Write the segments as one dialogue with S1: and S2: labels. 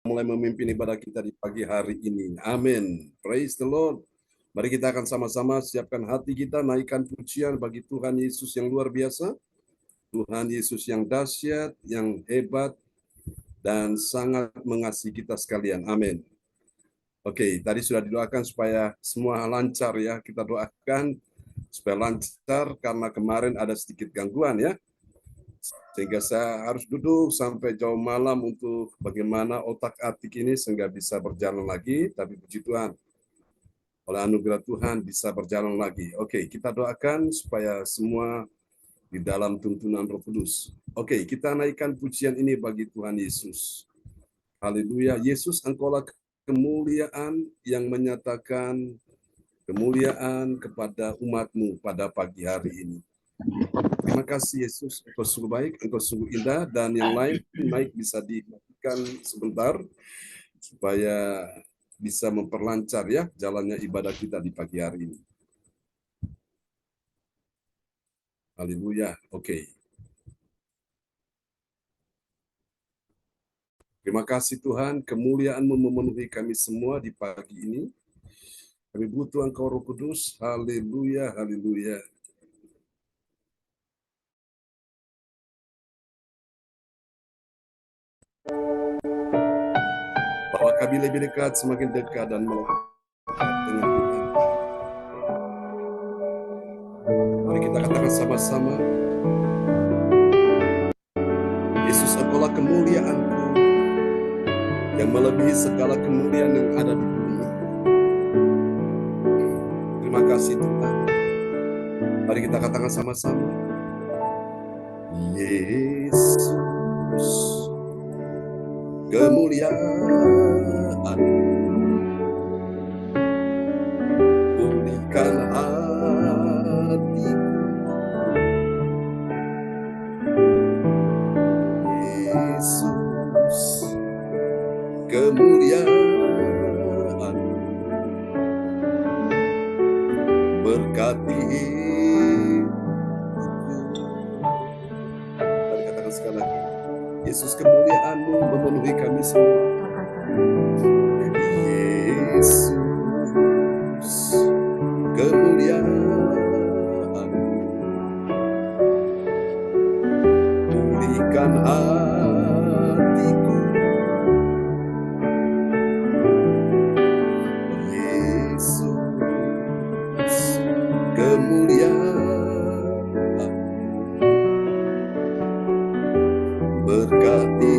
S1: mulai memimpin ibadah kita di pagi hari ini. Amin. Praise the Lord. Mari kita akan sama-sama siapkan hati kita, naikkan pujian bagi Tuhan Yesus yang luar biasa, Tuhan Yesus yang dahsyat, yang hebat, dan sangat mengasihi kita sekalian. Amin. Oke, tadi sudah didoakan supaya semua lancar ya. Kita doakan supaya lancar karena kemarin ada sedikit gangguan ya. Sehingga saya harus duduk sampai jauh malam untuk bagaimana otak-atik ini sehingga bisa berjalan lagi. Tapi puji Tuhan, oleh anugerah Tuhan bisa berjalan lagi. Oke, kita doakan supaya semua di dalam tuntunan Roh Kudus. Oke, kita naikkan pujian ini bagi Tuhan Yesus. Haleluya. Yesus, Engkaulah kemuliaan yang menyatakan kemuliaan kepada umat-Mu pada pagi hari ini. Terima kasih Yesus, Engkau sungguh baik, Engkau sungguh indah, dan yang lain baik bisa dimatikan sebentar supaya bisa memperlancar ya jalannya ibadah kita di pagi hari ini. Haleluya. Oke. Terima kasih Tuhan, kemuliaan-Mu memenuhi kami semua di pagi ini. Kami butuh Engkau Roh Kudus. Haleluya, haleluya. Bahwa kami lebih dekat, semakin dekat dan melekat dengan Tuhan. Mari kita katakan sama-sama. Yesus, Engkaulah kemuliaan-Ku yang melebihi segala kemuliaan yang ada di bumi. Terima kasih Tuhan. Mari kita katakan sama-sama. Yesus, kemuliaan pulihkan hatiku. Yesus, kemuliaan berkati hidupku. Mari katakan sekali lagi. Yesus, kemuliaan-Mu memenuhi kami semua. Yesus, kemuliaan pulihkan hatiku. Yesus, kemuliaan berkati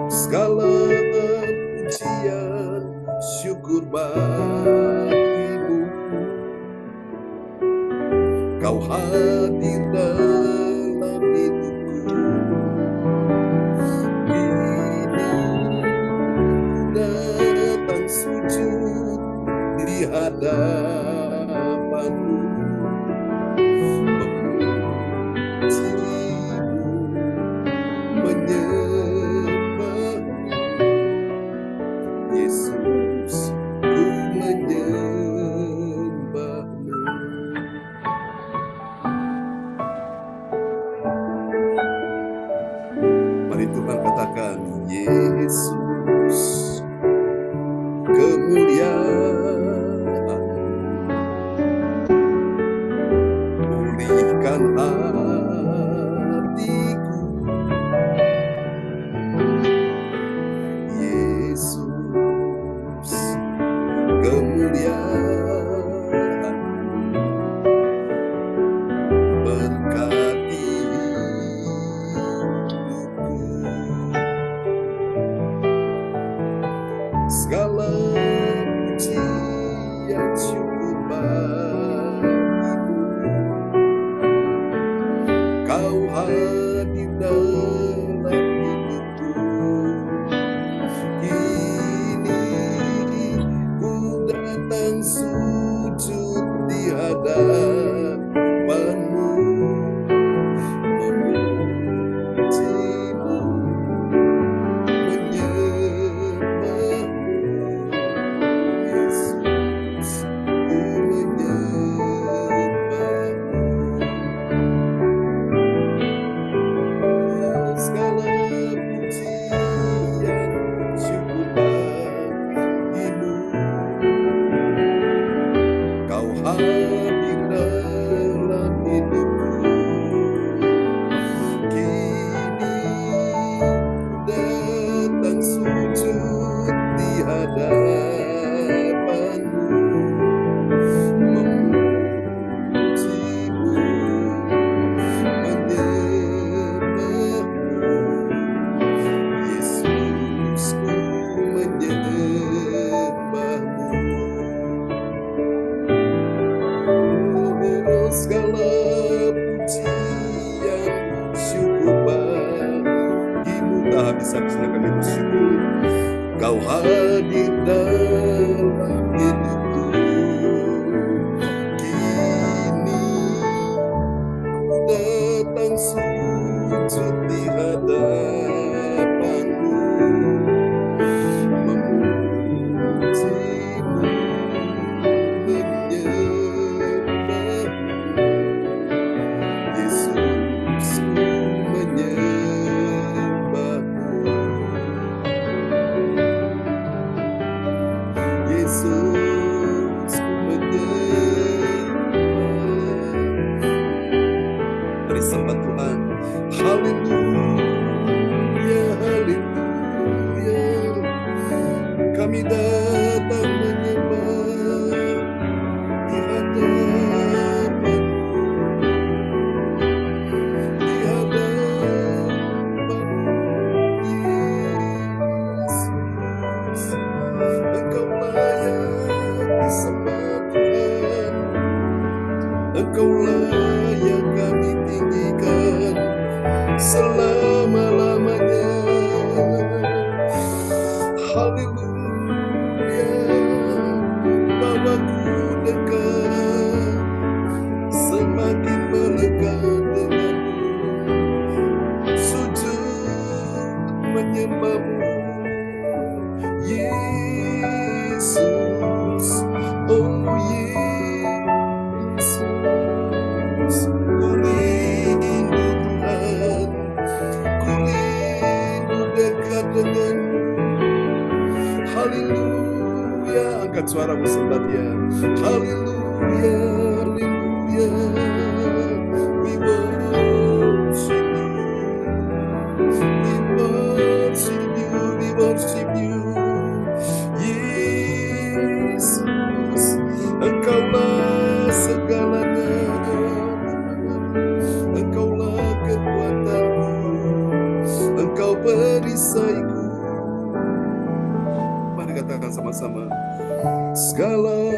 S1: segala pujian syukur bagimu. Kau hadir dalam hidupku. Kini ku datang sujud di hadapan-Mu. Yesus, ku menyembah-Mu. Mari Tuhan katakan, Yesus, kemuliaan pulihkan hatiku. Yesus, kemuliaan berkati hidupku. Segala pujian syukur bagimu. Kau hadir dalam hidupku. Kini ku datang sujud di hadapan-Mu. Memuji-Mu, menyembah-Mu. Yesus, ku menyembah-Mu. habis-habisnya kami bersyukur. Kau hadir dalam hidupku. Kini ku datang sujud di hadapanmu, memujimu, menyembahmu. Yesus, ku menyembahmu. Yesus, ku menyembahmu. Mari sembah Tuhan. Haleluya, haleluya. Kami datang menyembah di hadapan-Mu, di hadapan-Mu, Yesus. Engkau layak disembah Tuhan, Engkau layak kami tinggikan selama-lamanya. Haleluya, bawaku dekat, semakin melekat denganmu, sujud menyembahmu, Yesus, oh Yesus. Ku rindu Tuhan, ku rindu dekat denganmu. Haleluya, angkat suaramu sembah Dia. Haleluya, haleluya. We worship you, we worship you, we worship you. Yesus, Engkaulah segalanya, Engkaulah kekuatanku, Engkau perisaiku. Mari katakan sama-sama. Segala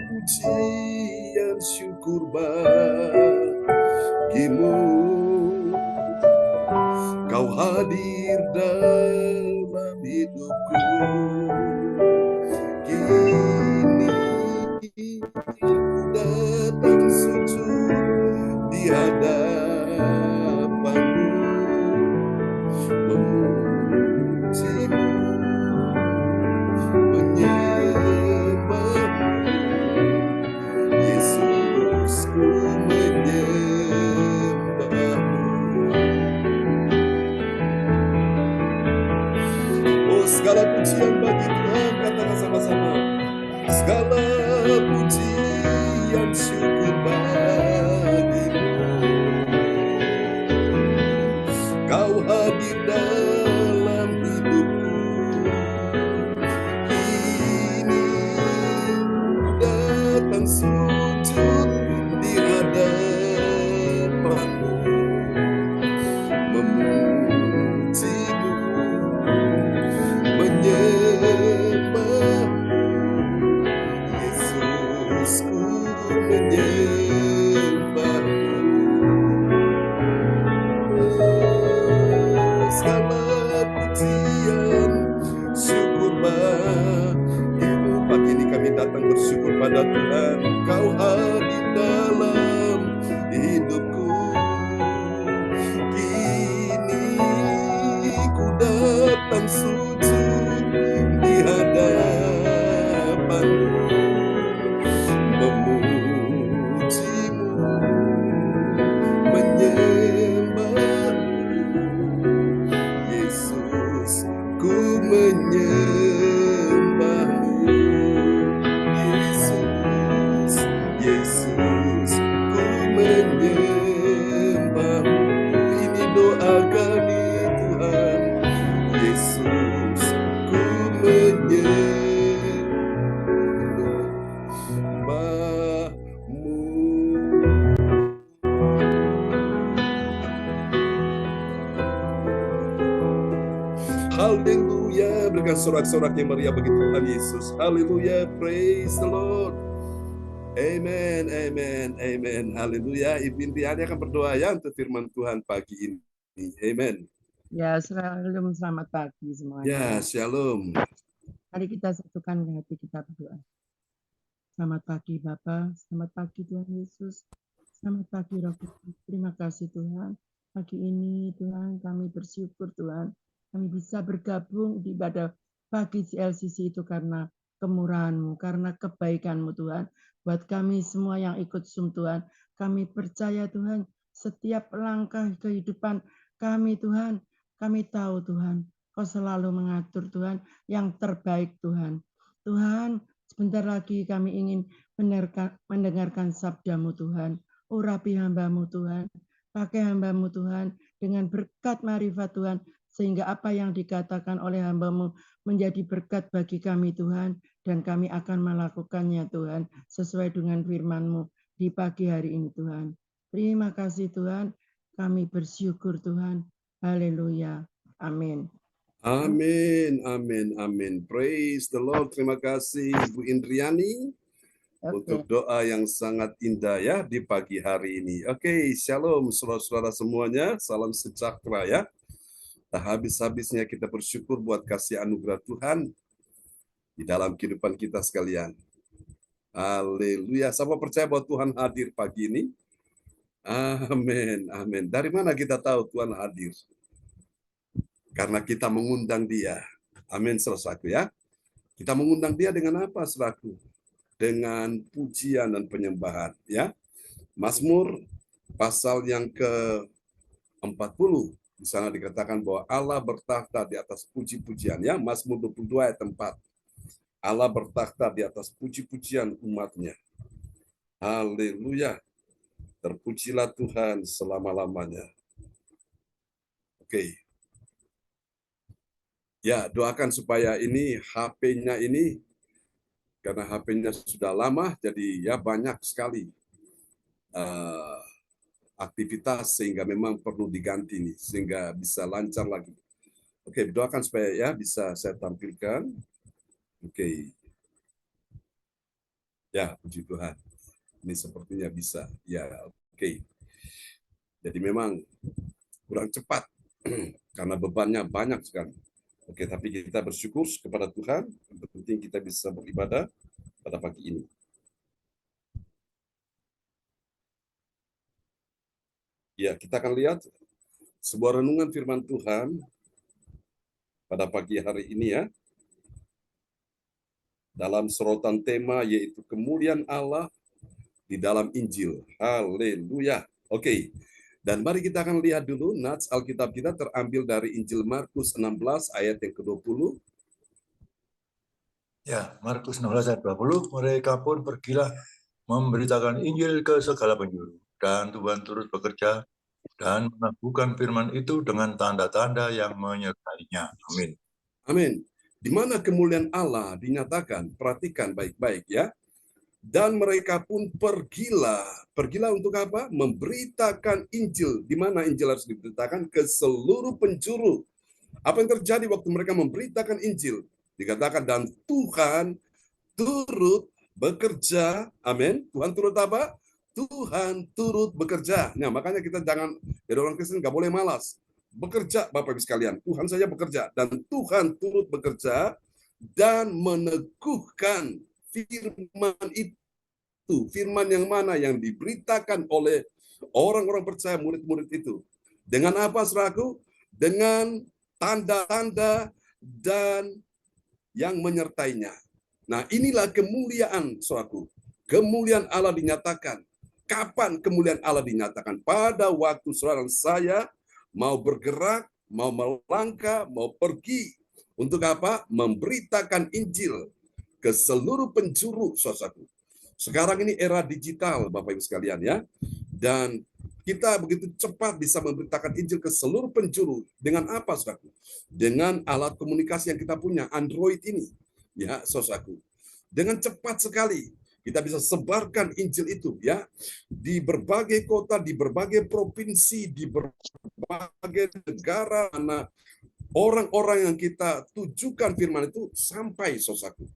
S1: pujian syukur bagimu, Kau hadir dalam hidupku. Kini ku datang sujud di hadapan-Mu, memujimu, menyembahmu. Yesus, ku menyembahmu. Oh, segala pujian bagi Tuhan, katakan sama-sama. Segala pujian syukur bagimu, Kau hadir dalam hidupku. Kini ku datang sujud di hadapan-Mu, memujimu, menyembahmu. Yesus, ku menyembahmu. Segala pujian syukur bagimu. Pagi ini kami datang bersyukur pada Tuhan, Kau hadir dalam hidupku. Kini ku datang sujud di hadapan-Mu, memujimu, menyembahmu. Yesus, ku menyembahmu. Yesus, Yesus, ku menyembahmu. Ini doa kami Tuhan. Yesus, ku menyembahmu. Haleluya, berikan sorak-sorak yang meriah bagi Tuhan Yesus. Haleluya, praise the Lord. Amen, amen, amen. Haleluya. Ibu Intiani akan berdoa ya untuk firman Tuhan pagi ini. Amen.
S2: Ya, selamat pagi semuanya.
S1: Ya, shalom.
S2: Mari kita satukan hati kita berdoa. Selamat pagi Bapa, selamat pagi Tuhan Yesus, selamat pagi Roh Kudus. Terima kasih Tuhan. Pagi ini Tuhan kami bersyukur Tuhan, kami bisa bergabung di ibadah pagi CLCC itu karena kemurahan-Mu, karena kebaikan-Mu Tuhan. Buat kami semua yang ikut Zoom Tuhan, kami percaya Tuhan, setiap langkah kehidupan kami Tuhan, kami tahu Tuhan, Kau selalu mengatur Tuhan yang terbaik Tuhan. Tuhan, sebentar lagi kami ingin mendengarkan sabda-Mu Tuhan. Urapi hamba-Mu Tuhan. Pakai hamba-Mu Tuhan dengan berkat marifat Tuhan. Sehingga apa yang dikatakan oleh hamba-Mu menjadi berkat bagi kami Tuhan. Dan kami akan melakukannya Tuhan. Sesuai dengan firman-Mu di pagi hari ini Tuhan. Terima kasih Tuhan. Kami bersyukur Tuhan. Haleluya. Amin.
S1: Amin, amin, amin. Praise the Lord. Terima kasih Bu Indriani untuk doa yang sangat indah ya di pagi hari ini. Oke, shalom saudara-saudara semuanya. Salam sejahtera ya. Tak habis-habisnya kita bersyukur buat kasih anugerah Tuhan di dalam kehidupan kita sekalian. Haleluya. Siapa percaya bahwa Tuhan hadir pagi ini? Amin, amin. Dari mana kita tahu Tuhan hadir? Karena kita mengundang Dia. Amin, saudaraku ya. Kita mengundang Dia dengan apa, saudaraku? Dengan pujian dan penyembahan, ya. Mazmur pasal yang ke-40 di sana dikatakan bahwa Allah bertakhta di atas puji-pujian, ya. Mazmur 22 ayat 4. Allah bertakhta di atas puji-pujian umat-Nya. Haleluya. Terpujilah Tuhan selama-lamanya. Oke. Ya, doakan supaya ini HP-nya ini, karena HP-nya sudah lama, jadi ya banyak sekali aktivitas sehingga memang perlu diganti nih, sehingga bisa lancar lagi. Oke, doakan supaya ya bisa saya tampilkan. Oke. Ya, puji Tuhan. Ini sepertinya bisa. Ya, oke. Jadi memang kurang cepat karena bebannya banyak sekali. Oke, tapi kita bersyukur kepada Tuhan. Yang penting kita bisa beribadah pada pagi ini. Ya, kita akan lihat sebuah renungan firman Tuhan pada pagi hari ini ya. Dalam sorotan tema yaitu kemuliaan Allah di dalam Injil. Haleluya. Oke. Dan mari kita akan lihat dulu nats Alkitab kita terambil dari Injil Markus 16 ayat yang ke-20.
S3: Ya, Markus 16 ayat 20, mereka pun pergilah memberitakan Injil ke segala penjuru, dan Tuhan turut bekerja dan melakukan firman itu dengan tanda-tanda yang menyertainya. Amin.
S1: Amin. Di mana kemuliaan Allah dinyatakan, perhatikan baik-baik ya. Dan mereka pun pergilah. Pergilah untuk apa? Memberitakan Injil. Di mana Injil harus diberitakan? Ke seluruh penjuru. Apa yang terjadi waktu mereka memberitakan Injil? Dikatakan, dan Tuhan turut bekerja. Amin. Tuhan turut apa? Tuhan turut bekerja. Nah, makanya kita jangan, jadi orang Kristen nggak boleh malas. Bekerja, Bapak Ibu sekalian. Tuhan saja bekerja. Dan Tuhan turut bekerja dan meneguhkan firman itu. Firman yang mana? Yang diberitakan oleh orang-orang percaya, murid-murid itu. Dengan apa, saudaraku? Dengan tanda-tanda dan yang menyertainya. Nah, inilah kemuliaan, saudaraku. Kemuliaan Allah dinyatakan. Kapan kemuliaan Allah dinyatakan? Pada waktu saudara saya mau bergerak, mau melangkah, mau pergi. Untuk apa? Memberitakan Injil ke seluruh penjuru, saudaraku. Sekarang ini era digital, Bapak Ibu sekalian ya. Dan kita begitu cepat bisa memberitakan Injil ke seluruh penjuru. Dengan apa, saudaraku? Dengan alat komunikasi yang kita punya, Android ini. Ya, saudaraku. Dengan cepat sekali kita bisa sebarkan Injil itu ya di berbagai kota, di berbagai provinsi, di berbagai negara mana orang-orang yang kita tujukan firman itu sampai, saudaraku.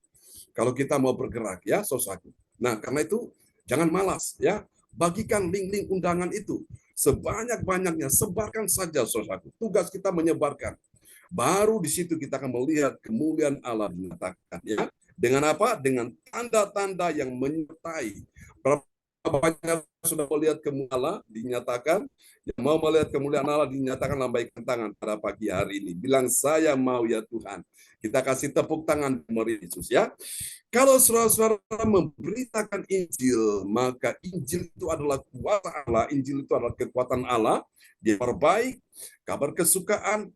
S1: Kalau kita mau bergerak ya, saudaraku. Nah, karena itu jangan malas ya. Bagikan link-link undangan itu. Sebanyak-banyaknya, sebarkan saja, saudaraku. Tugas kita menyebarkan. Baru di situ kita akan melihat kemuliaan Allah dinyatakan. Ya. Dengan apa? Dengan tanda-tanda yang menyertai. Berapa banyak sudah melihat kemuliaan Allah dinyatakan? Yang mau melihat kemuliaan Allah dinyatakan, lambaikan tangan pada pagi hari ini. Bilang, saya mau ya Tuhan. Kita kasih tepuk tangan kepada Yesus ya. Kalau saudara-saudara memberitakan Injil, maka Injil itu adalah kuasa Allah, Injil itu adalah kekuatan Allah. Dia kabar baik, kabar kesukaan,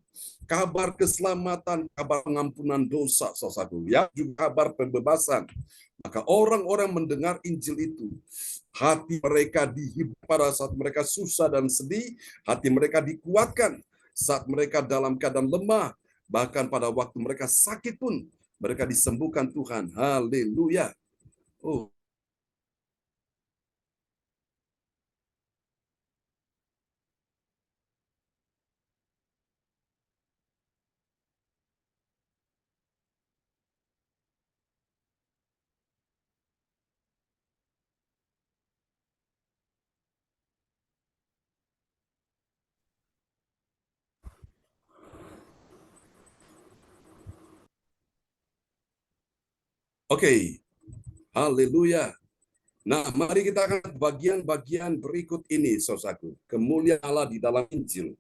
S1: kabar keselamatan, kabar pengampunan dosa, saudaraku, ya, juga kabar pembebasan. Maka orang-orang mendengar Injil itu, hati mereka dihibur pada saat mereka susah dan sedih, hati mereka dikuatkan saat mereka dalam keadaan lemah, bahkan pada waktu mereka sakit pun mereka disembuhkan Tuhan. Haleluya. Oh. Oke. Haleluya. Nah, mari kita akan bagian-bagian berikut ini, saudaraku. Kemuliaan Allah di dalam Injil.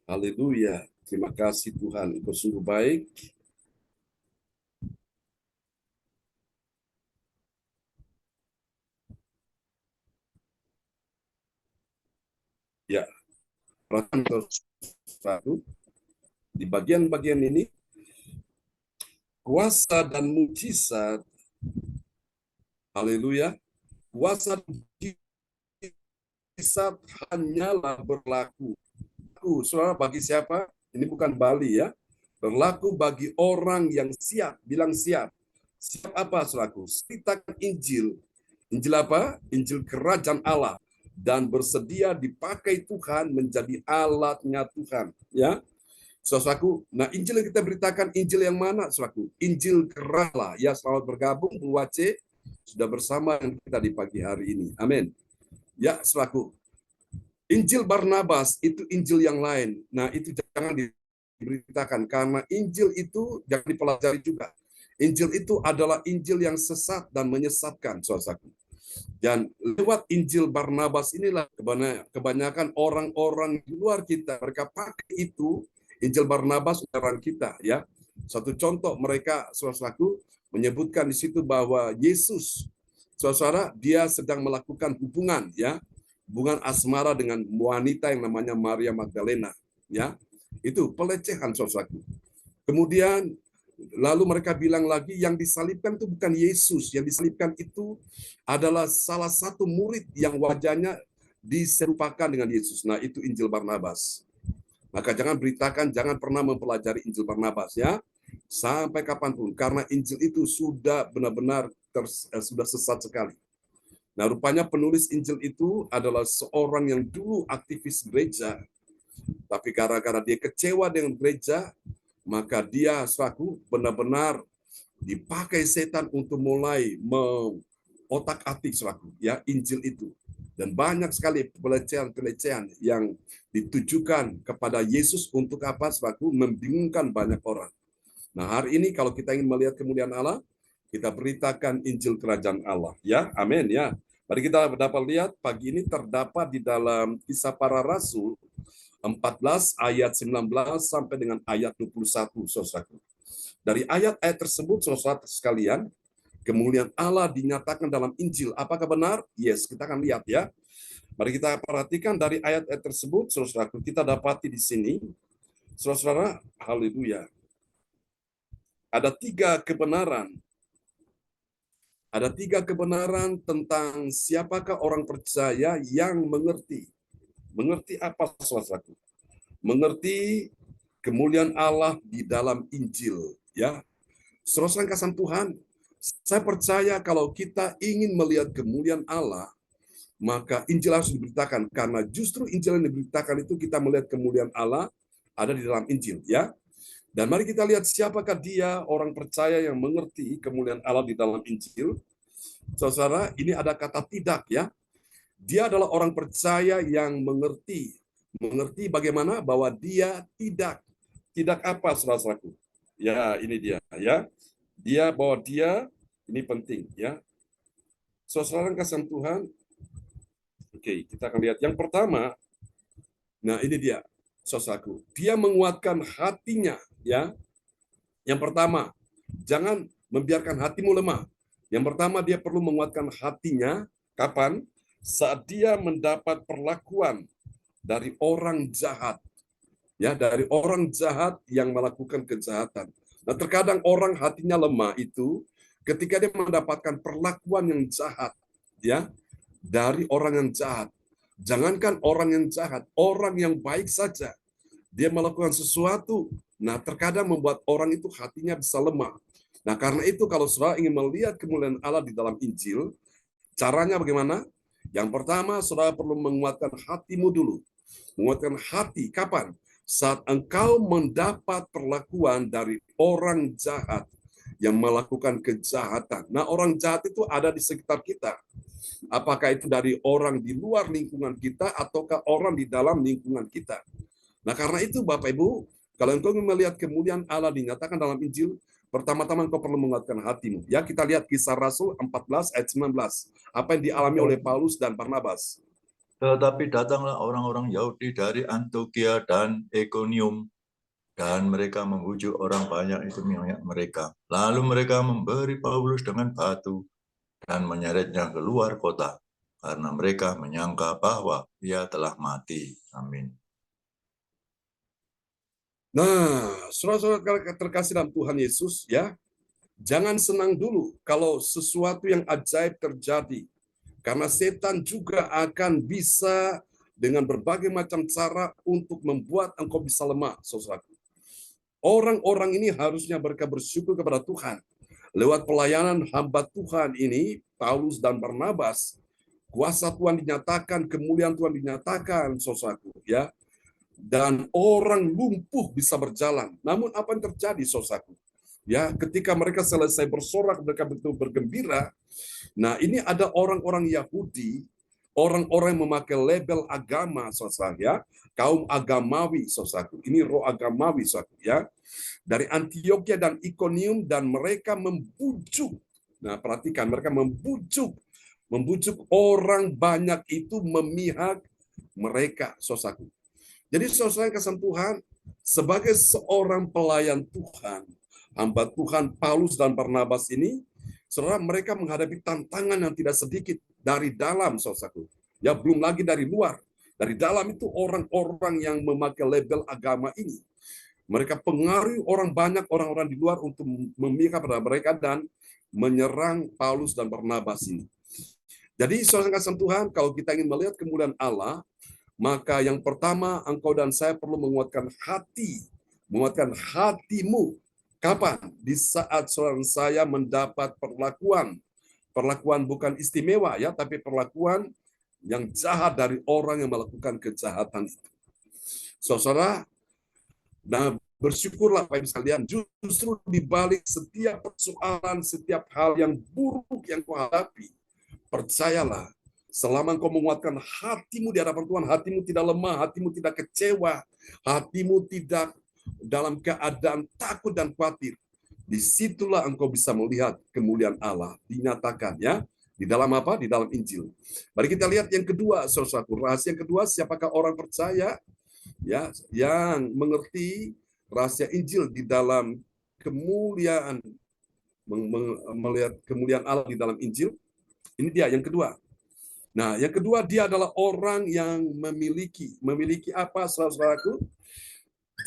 S1: Haleluya. Terima kasih Tuhan, Engkau sungguh baik. Ya, perhatikan saudaraku. Di bagian-bagian ini, kuasa dan mujizat, haleluya, kuasa dan mujizat hanyalah berlaku. Saudara, bagi siapa? Ini bukan Bali ya. Berlaku bagi orang yang siap. Bilang siap. Siap apa, saudaraku? Ceritakan Injil. Injil apa? Injil kerajaan Allah. Dan bersedia dipakai Tuhan menjadi alatnya Tuhan. Ya, saudaraku. Nah, Injil yang kita beritakan, Injil yang mana, saudaraku? Injil kerajaan Allah. Ya, selamat bergabung, Bu Wace. Sudah bersama dengan kita di pagi hari ini. Amin. Ya, saudaraku. Injil Barnabas itu Injil yang lain. Nah, itu jangan diberitakan karena Injil itu jangan dipelajari juga. Injil itu adalah Injil yang sesat dan menyesatkan, saudaraku. Dan lewat Injil Barnabas inilah kebanyakan orang-orang di luar kita, mereka pakai itu Injil Barnabas orang kita, ya. Satu contoh, mereka, saudaraku, menyebutkan di situ bahwa Yesus, saudara, dia sedang melakukan hubungan, ya, hubungan asmara dengan wanita yang namanya Maria Magdalena, ya. Itu pelecehan, saudaraku. Kemudian lalu mereka bilang lagi, yang disalibkan itu bukan Yesus, yang disalibkan itu adalah salah satu murid yang wajahnya diserupakan dengan Yesus. Nah, itu Injil Barnabas. Maka jangan beritakan, jangan pernah mempelajari Injil Barnabas ya, sampai kapanpun, karena Injil itu sudah benar-benar sudah sesat sekali. Nah, rupanya penulis Injil itu adalah seorang yang dulu aktivis gereja, tapi gara-gara dia kecewa dengan gereja, maka dia selaku benar-benar dipakai setan untuk mulai otak-atik selaku ya Injil itu. Dan banyak sekali pelecehan-pelecehan yang ditujukan kepada Yesus untuk apa? Selaku membingungkan banyak orang. Nah, hari ini kalau kita ingin melihat kemuliaan Allah, kita beritakan Injil Kerajaan Allah. Ya, amin ya. Mari kita dapat lihat pagi ini terdapat di dalam Kisah Para Rasul 14 ayat 19 sampai dengan ayat 21, saudaraku. Dari ayat-ayat tersebut, saudara sekalian, kemuliaan Allah dinyatakan dalam Injil. Apakah benar? Yes, kita akan lihat ya. Mari kita perhatikan dari ayat-ayat tersebut, saudaraku, kita dapati di sini, saudara, haleluya. Ada tiga kebenaran. Ada tiga kebenaran tentang siapakah orang percaya yang mengerti. Mengerti apa, saudaraku? Mengerti kemuliaan Allah di dalam Injil. Ya, saudara kasih Tuhan, saya percaya kalau kita ingin melihat kemuliaan Allah, maka Injil harus diberitakan. Karena justru Injil yang diberitakan itu kita melihat kemuliaan Allah ada di dalam Injil. Ya, dan mari kita lihat siapakah dia orang percaya yang mengerti kemuliaan Allah di dalam Injil. Saudara, ini ada kata tidak ya. Dia adalah orang percaya yang mengerti bagaimana bahwa dia tidak apa, saudara-saudaraku. Ya, ini dia ya. Dia ini penting ya. Saudara kasih Tuhan. Oke, kita akan lihat yang pertama. Nah, ini dia, saudaraku. Dia menguatkan hatinya ya. Yang pertama, jangan membiarkan hatimu lemah. Yang pertama, dia perlu menguatkan hatinya. Kapan? Saat dia mendapat perlakuan dari orang jahat. Ya, dari orang jahat yang melakukan kejahatan. Nah, terkadang orang hatinya lemah itu ketika dia mendapatkan perlakuan yang jahat, ya, dari orang yang jahat. Jangankan orang yang jahat, orang yang baik saja dia melakukan sesuatu. Nah, terkadang membuat orang itu hatinya bisa lemah. Nah, karena itu kalau saudara ingin melihat kemuliaan Allah di dalam Injil, caranya bagaimana? Yang pertama, saudara perlu menguatkan hatimu dulu. Menguatkan hati, kapan? Saat engkau mendapat perlakuan dari orang jahat yang melakukan kejahatan. Nah, orang jahat itu ada di sekitar kita. Apakah itu dari orang di luar lingkungan kita, ataukah orang di dalam lingkungan kita. Nah, karena itu Bapak Ibu, kalau engkau melihat kemuliaan Allah dinyatakan dalam Injil, pertama-tama engkau perlu menguatkan hatimu. Ya, kita lihat Kisah Rasul 14 ayat 19. Apa yang dialami oleh Paulus dan Barnabas.
S3: Tetapi datanglah orang-orang Yahudi dari Antiokhia dan Ikonium, dan mereka membujuk orang banyak itu mereka. Lalu mereka memberi Paulus dengan batu dan menyeretnya keluar kota, karena mereka menyangka bahwa ia telah mati. Amin.
S1: Nah, saudara-saudara terkasih dalam Tuhan Yesus, ya, jangan senang dulu kalau sesuatu yang ajaib terjadi. Karena setan juga akan bisa dengan berbagai macam cara untuk membuat engkau bisa lemah, saudara. Orang-orang ini harusnya mereka bersyukur kepada Tuhan. Lewat pelayanan hamba Tuhan ini, Paulus dan Barnabas, kuasa Tuhan dinyatakan, kemuliaan Tuhan dinyatakan, saudaraku, ya. Dan orang lumpuh bisa berjalan. Namun apa yang terjadi, saudaraku? Ya, ketika mereka selesai bersorak, mereka betul bergembira. Nah, ini ada orang-orang Yahudi, orang-orang yang memakai label agama, saudara, ya, kaum agamawi, saudaraku. Ini roh agamawi, saudaraku, ya, dari Antiokhia dan Ikonium, dan mereka membujuk. Nah, perhatikan, mereka membujuk orang banyak itu memihak mereka, saudaraku. Jadi, saudara yang kasih Tuhan, sebagai seorang pelayan Tuhan, hamba Tuhan Paulus dan Barnabas ini, saudara, mereka menghadapi tantangan yang tidak sedikit dari dalam, saudaraku. Ya, belum lagi dari luar. Dari dalam itu orang-orang yang memakai label agama ini. Mereka pengaruhi orang banyak, orang-orang di luar untuk memihak pada mereka dan menyerang Paulus dan Barnabas ini. Jadi, saudara kasih Tuhan, kalau kita ingin melihat kemuliaan Allah, maka yang pertama, engkau dan saya perlu menguatkan hati. Menguatkan hatimu. Kapan? Di saat seorang saya mendapat perlakuan. Perlakuan bukan istimewa, ya, tapi perlakuan yang jahat dari orang yang melakukan kejahatan itu. Saudara, nah, bersyukurlah Bapak Ibu sekalian, justru di balik setiap persoalan, setiap hal yang buruk yang kau hadapi, percayalah, selama engkau menguatkan hatimu di hadapan Tuhan, hatimu tidak lemah, hatimu tidak kecewa, hatimu tidak dalam keadaan takut dan khawatir. Disitulah engkau bisa melihat kemuliaan Allah dinyatakan, ya, di dalam apa? Di dalam Injil. Mari kita lihat yang kedua, saudaraku. Rahasia yang kedua, siapakah orang percaya, ya, yang mengerti rahasia Injil di dalam kemuliaan, melihat kemuliaan Allah di dalam Injil. Ini dia yang kedua. Nah, yang kedua, dia adalah orang yang memiliki apa, saudaraku?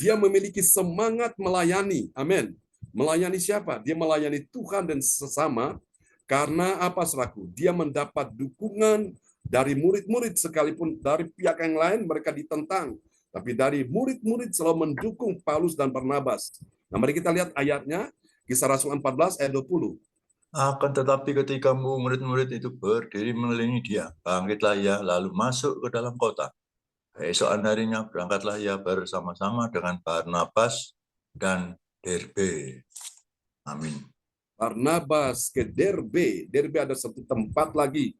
S1: Dia memiliki semangat melayani. Amin. Melayani siapa? Dia melayani Tuhan dan sesama. Karena apa, saudaraku? Dia mendapat dukungan dari murid-murid, sekalipun dari pihak yang lain mereka ditentang. Tapi dari murid-murid selalu mendukung Paulus dan Barnabas. Nah, mari kita lihat ayatnya, Kisah Rasul 14 ayat 20.
S3: Akan tetapi ketika murid-murid itu berdiri mengelilingi dia, bangkitlah ia lalu masuk ke dalam kota. Keesokan harinya berangkatlah ia bersama-sama dengan Barnabas dan Derbe. Amin.
S1: Barnabas ke Derbe. Derbe ada satu tempat lagi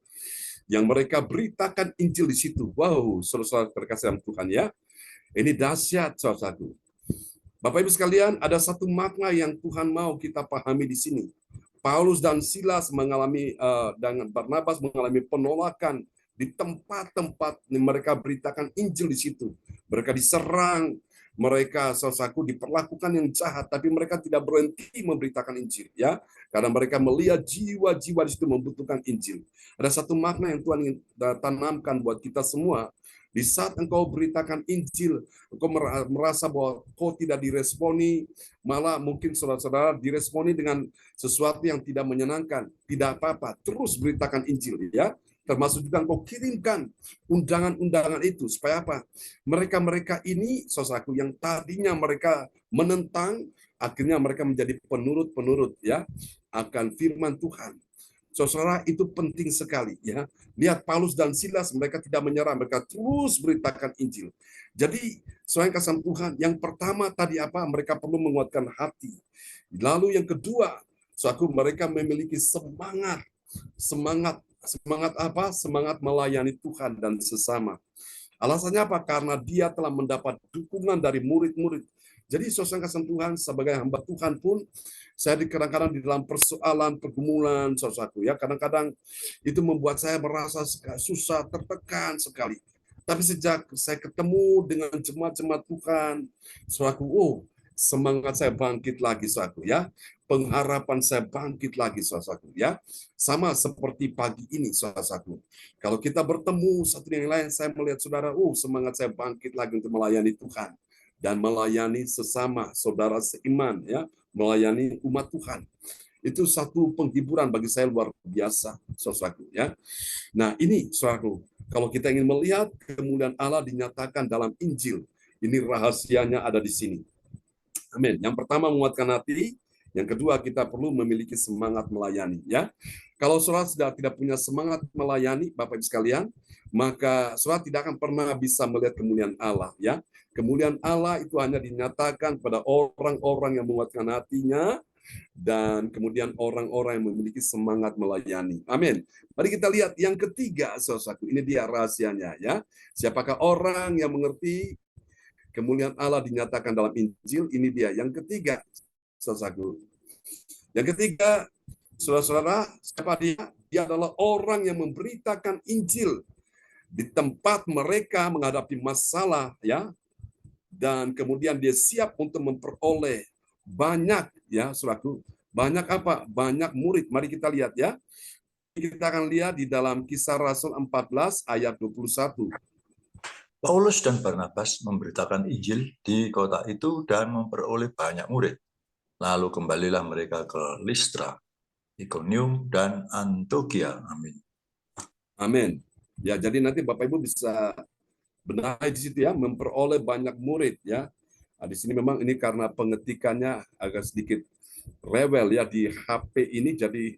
S1: yang mereka beritakan Injil di situ. Wow, saudara terkasih dalam Tuhan ya. Ini dahsyat, saudaraku. Bapak Ibu sekalian, ada satu makna yang Tuhan mau kita pahami di sini. Paulus dan Silas mengalami dengan Barnabas mengalami penolakan di tempat-tempat mereka beritakan Injil di situ. Mereka diserang, mereka saudaraku diperlakukan yang jahat, tapi mereka tidak berhenti memberitakan Injil, ya, karena mereka melihat jiwa-jiwa di situ membutuhkan Injil. Ada satu makna yang Tuhan ingin tanamkan buat kita semua. Di saat engkau beritakan Injil, engkau merasa bahwa kau tidak diresponi, malah mungkin saudara-saudara diresponi dengan sesuatu yang tidak menyenangkan. Tidak apa-apa, terus beritakan Injil, ya. Termasuk juga engkau kirimkan undangan-undangan itu. Supaya apa? Mereka-mereka ini, saudaraku, yang tadinya mereka menentang, akhirnya mereka menjadi penurut-penurut, ya, akan firman Tuhan. Saudara, itu penting sekali, ya. Lihat Paulus dan Silas, mereka tidak menyerah, mereka terus beritakan Injil. Jadi, selain kasih Tuhan, yang pertama tadi apa? Mereka perlu menguatkan hati. Lalu yang kedua, suatu mereka memiliki semangat apa? Semangat melayani Tuhan dan sesama. Alasannya apa? Karena dia telah mendapat dukungan dari murid-murid. Jadi saudara kasih Tuhan, sebagai hamba Tuhan pun, saya kadang-kadang di dalam persoalan, pergumulan, saudaraku, ya, kadang-kadang itu membuat saya merasa susah, tertekan sekali. Tapi sejak saya ketemu dengan jemaat-jemaat Tuhan, saudaraku, semangat saya bangkit lagi, saudaraku, ya. Pengharapan saya bangkit lagi, saudaraku, ya. Sama seperti pagi ini, saudaraku. Kalau kita bertemu satu dengan yang lain, saya melihat saudara, semangat saya bangkit lagi untuk melayani Tuhan dan melayani sesama saudara seiman, ya, melayani umat Tuhan. Itu satu penghiburan bagi saya luar biasa, saudaraku, ya. Nah, ini saudaraku, kalau kita ingin melihat kemuliaan Allah dinyatakan dalam Injil, ini rahasianya ada di sini. Amin. Yang pertama menguatkan hati, yang kedua kita perlu memiliki semangat melayani, ya. Kalau saudara sudah tidak punya semangat melayani, Bapak Ibu sekalian, maka saudara tidak akan pernah bisa melihat kemuliaan Allah, ya. Kemuliaan Allah itu hanya dinyatakan pada orang-orang yang menguatkan hatinya dan kemudian orang-orang yang memiliki semangat melayani. Amin. Mari kita lihat yang ketiga, saudaraku. Ini dia rahasianya, ya. Siapakah orang yang mengerti kemuliaan Allah dinyatakan dalam Injil? Ini dia yang ketiga, saudaraku. Yang ketiga, saudara-saudara, siapa dia? Dia adalah orang yang memberitakan Injil di tempat mereka menghadapi masalah, ya. Dan kemudian dia siap untuk memperoleh banyak, ya, saudaraku. Banyak apa? Banyak murid. Mari kita lihat, ya. Kita akan lihat di dalam Kisah Rasul 14 ayat 21.
S3: Paulus dan Barnabas memberitakan Injil di kota itu dan memperoleh banyak murid. Lalu kembalilah mereka ke Listra, Ikonium, dan Antioquia. Amin.
S1: Amin. Ya, jadi nanti Bapak Ibu bisa benahi di situ, ya, memperoleh banyak murid, ya. Nah, di sini memang ini karena pengetikannya agak sedikit rewel, ya, di HP ini, jadi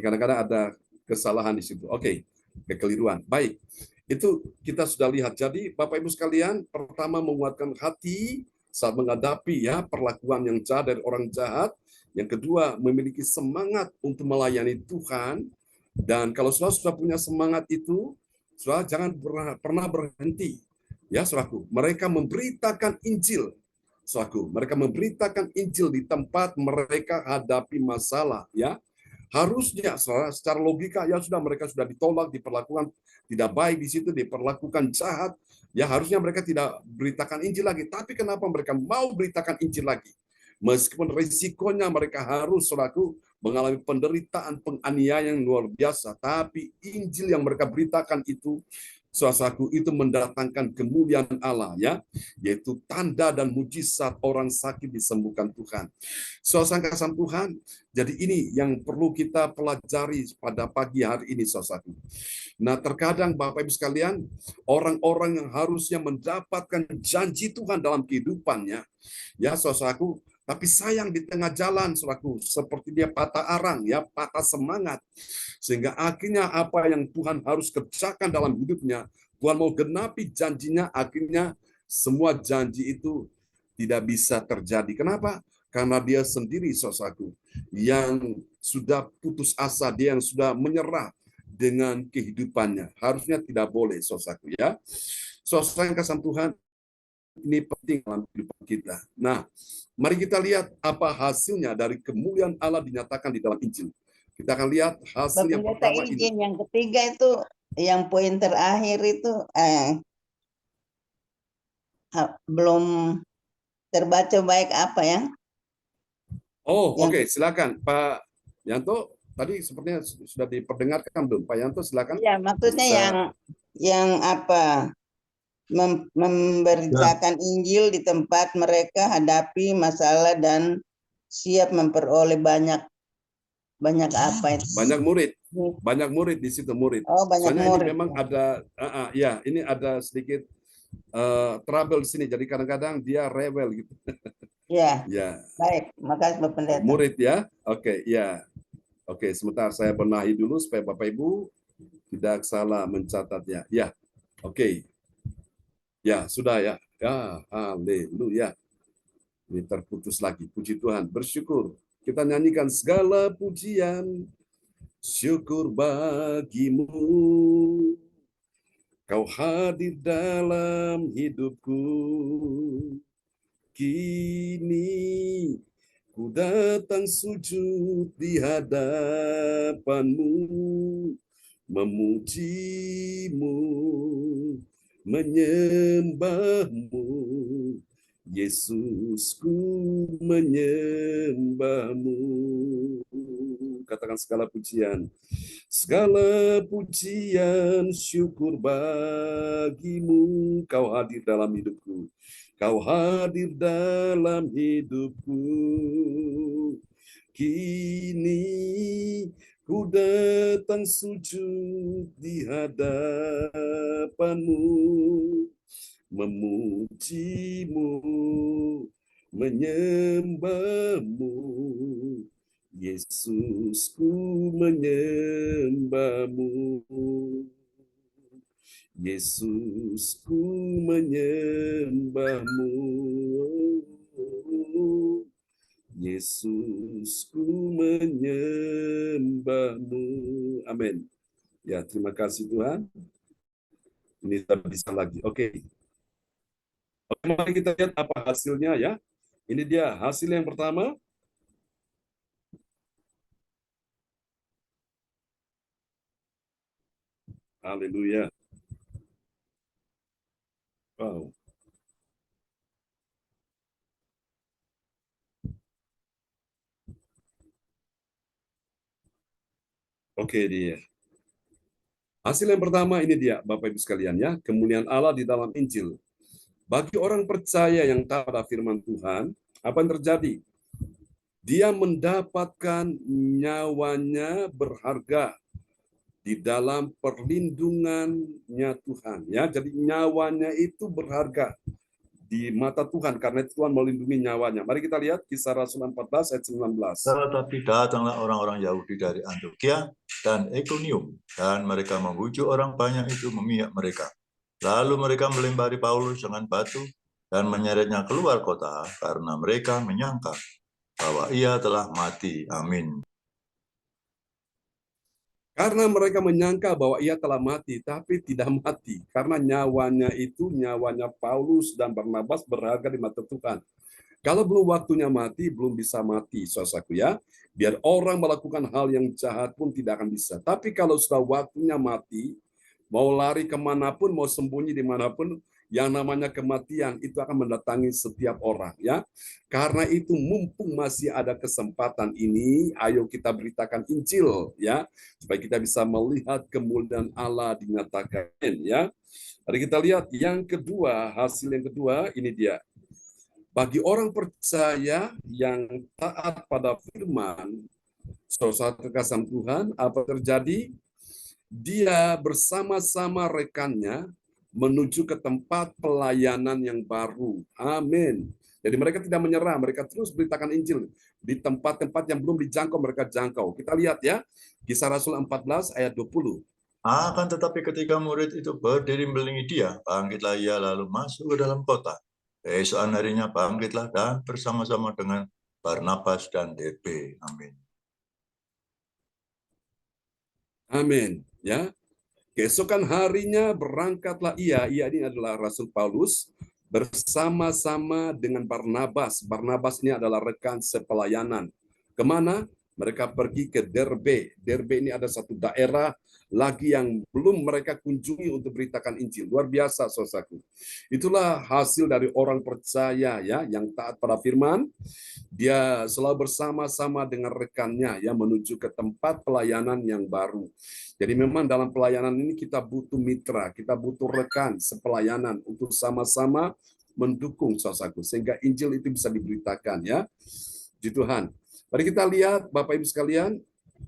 S1: kadang-kadang ada kesalahan di situ. Oke, kekeliruan. Baik, itu kita sudah lihat. Jadi Bapak Ibu sekalian, pertama menguatkan hati saat menghadapi, ya, perlakuan yang jahat dari orang jahat. Yang kedua, memiliki semangat untuk melayani Tuhan. Dan kalau saudara sudah punya semangat itu, saudara jangan pernah berhenti. Ya, saudaraku, mereka memberitakan Injil. Saudaraku, mereka memberitakan Injil di tempat mereka hadapi masalah, ya. Harusnya saudara, secara logika, ya sudah, mereka sudah ditolak, diperlakukan tidak baik di situ, diperlakukan jahat, ya, harusnya mereka tidak beritakan Injil lagi. Tapi kenapa mereka mau beritakan Injil lagi? Meskipun risikonya mereka harus, saudaraku, mengalami penderitaan, penganiayaan yang luar biasa, tapi Injil yang mereka beritakan itu, saudaraku, itu mendatangkan kemuliaan Allah, ya, yaitu tanda dan mujizat orang sakit disembuhkan Tuhan. Saudara kasih Tuhan, jadi ini yang perlu kita pelajari pada pagi hari ini, saudaraku. Nah, terkadang Bapak Ibu sekalian, orang-orang yang harusnya mendapatkan janji Tuhan dalam kehidupannya, ya, saudaraku, tapi sayang di tengah jalan, saudaraku, seperti dia patah arang, ya, patah semangat. Sehingga akhirnya apa yang Tuhan harus kerjakan dalam hidupnya, Tuhan mau genapi janjinya, akhirnya semua janji itu tidak bisa terjadi. Kenapa? Karena dia sendiri, saudaraku, yang sudah putus asa, dia yang sudah menyerah, dengan kehidupannya. Harusnya tidak boleh, saudaraku ya. Saudara yang kasih Tuhan, ini penting dalam kehidupan kita. Nah, mari kita lihat apa hasilnya dari kemuliaan Allah dinyatakan di dalam Injil. Kita akan lihat hasil yang
S4: Bapak
S1: pertama ini.
S4: izin yang ketiga itu, yang poin terakhir itu belum terbaca baik apa ya?
S1: Oh,
S4: Yang-
S1: oke, silakan Pak Yanto. Tadi sepertinya sudah diperdengarkan belum? Pak Yanto, silakan.
S4: Iya, maksudnya
S1: Bisa.
S4: yang apa? Memberitakan Injil di tempat mereka hadapi masalah dan siap memperoleh banyak apa itu?
S1: Banyak murid di situ, murid.
S4: Oh, banyak
S1: Soalnya
S4: murid.
S1: ini memang ada ya, ini ada sedikit trouble di sini. Jadi kadang-kadang dia rewel gitu.
S4: Ya,
S1: Ya,
S4: baik. Makasih Bapak Pendeta.
S1: murid ya. Oke, ya. Oke, sebentar saya benahi dulu supaya Bapak Ibu tidak salah mencatatnya. Ya, oke. Ya, sudah ya. Ya, haleluya. Ini terputus lagi. Puji Tuhan. Bersyukur. Kita nyanyikan segala pujian. Syukur bagimu. Kau hadir dalam hidupku. Kini ku datang sujud di hadapanmu, memujimu, menyembahmu. Yesusku menyembahmu. Katakan segala pujian. Segala pujian syukur bagimu. Kau hadir dalam hidupku. Kau hadir dalam hidupku. Kini ku datang sujud di hadapanmu, memujimu, menyembahmu. Yesusku menyembahmu. Yesusku menyembahmu. Yesusku menyembahmu. Amin. Ya, terima kasih Tuhan. Ini sudah bisa lagi. Oke. Mari kita lihat apa hasilnya ya. Ini dia hasil yang pertama. Haleluya. Wow. Oke dia. Hasil yang pertama ini dia, Bapak Ibu sekalian ya, kemuliaan Allah di dalam Injil. Bagi orang percaya yang taat pada firman Tuhan, apa yang terjadi? Dia mendapatkan nyawanya berharga di dalam perlindungannya Tuhan. Ya, jadi nyawanya itu berharga di mata Tuhan karena Tuhan melindungi nyawanya. Mari kita lihat Kisah Rasul 14 ayat 19.
S3: Tetapi datanglah orang-orang Yahudi dari Antioquia dan Ikonium, dan mereka membujuk orang banyak itu memihak mereka. Lalu mereka melempari Paulus dengan batu dan menyeretnya keluar kota karena mereka menyangka bahwa ia telah mati. Amin.
S1: Karena mereka menyangka bahwa ia telah mati, tapi tidak mati. Karena nyawanya itu, nyawanya Paulus dan Barnabas berharga di mata Tuhan. Kalau belum waktunya mati, belum bisa mati, saudaraku ya. Biar orang melakukan hal yang jahat pun tidak akan bisa. Tapi kalau sudah waktunya mati, mau lari kemanapun, mau sembunyi dimanapun, yang namanya kematian itu akan mendatangi setiap orang ya. Karena itu mumpung masih ada kesempatan ini, ayo kita beritakan Injil ya, supaya kita bisa melihat kemuliaan Allah dinyatakan ya. Mari kita lihat yang kedua, hasil yang kedua ini dia. Bagi orang percaya yang taat pada firman, saudara kekasih Tuhan, apa terjadi? Dia bersama-sama rekannya menuju ke tempat pelayanan yang baru. Amin. Jadi mereka tidak menyerah, mereka terus beritakan Injil di tempat-tempat yang belum dijangkau, mereka jangkau. Kita lihat ya, Kisah Rasul 14 ayat 20.
S3: Akan tetapi ketika murid itu berdiri melilingi dia, bangkitlah ia lalu masuk ke dalam kota. Keesokan harinya bangkitlah dan bersama-sama dengan Barnabas dan Derbe. Amin.
S1: Amin. Ya, keesokan harinya berangkatlah ia ini adalah Rasul Paulus, bersama-sama dengan Barnabas. Barnabas ini adalah rekan sepelayanan. Kemana? Mereka pergi ke Derbe. Derbe ini ada satu daerah lagi yang belum mereka kunjungi untuk beritakan Injil. Luar biasa, saudaraku. Itulah hasil dari orang percaya ya, yang taat pada firman. Dia selalu bersama-sama dengan rekannya ya menuju ke tempat pelayanan yang baru. Jadi memang dalam pelayanan ini kita butuh mitra, kita butuh rekan sepelayanan untuk sama-sama mendukung saudaraku sehingga Injil itu bisa diberitakan ya. Puji Tuhan. Mari kita lihat Bapak Ibu sekalian,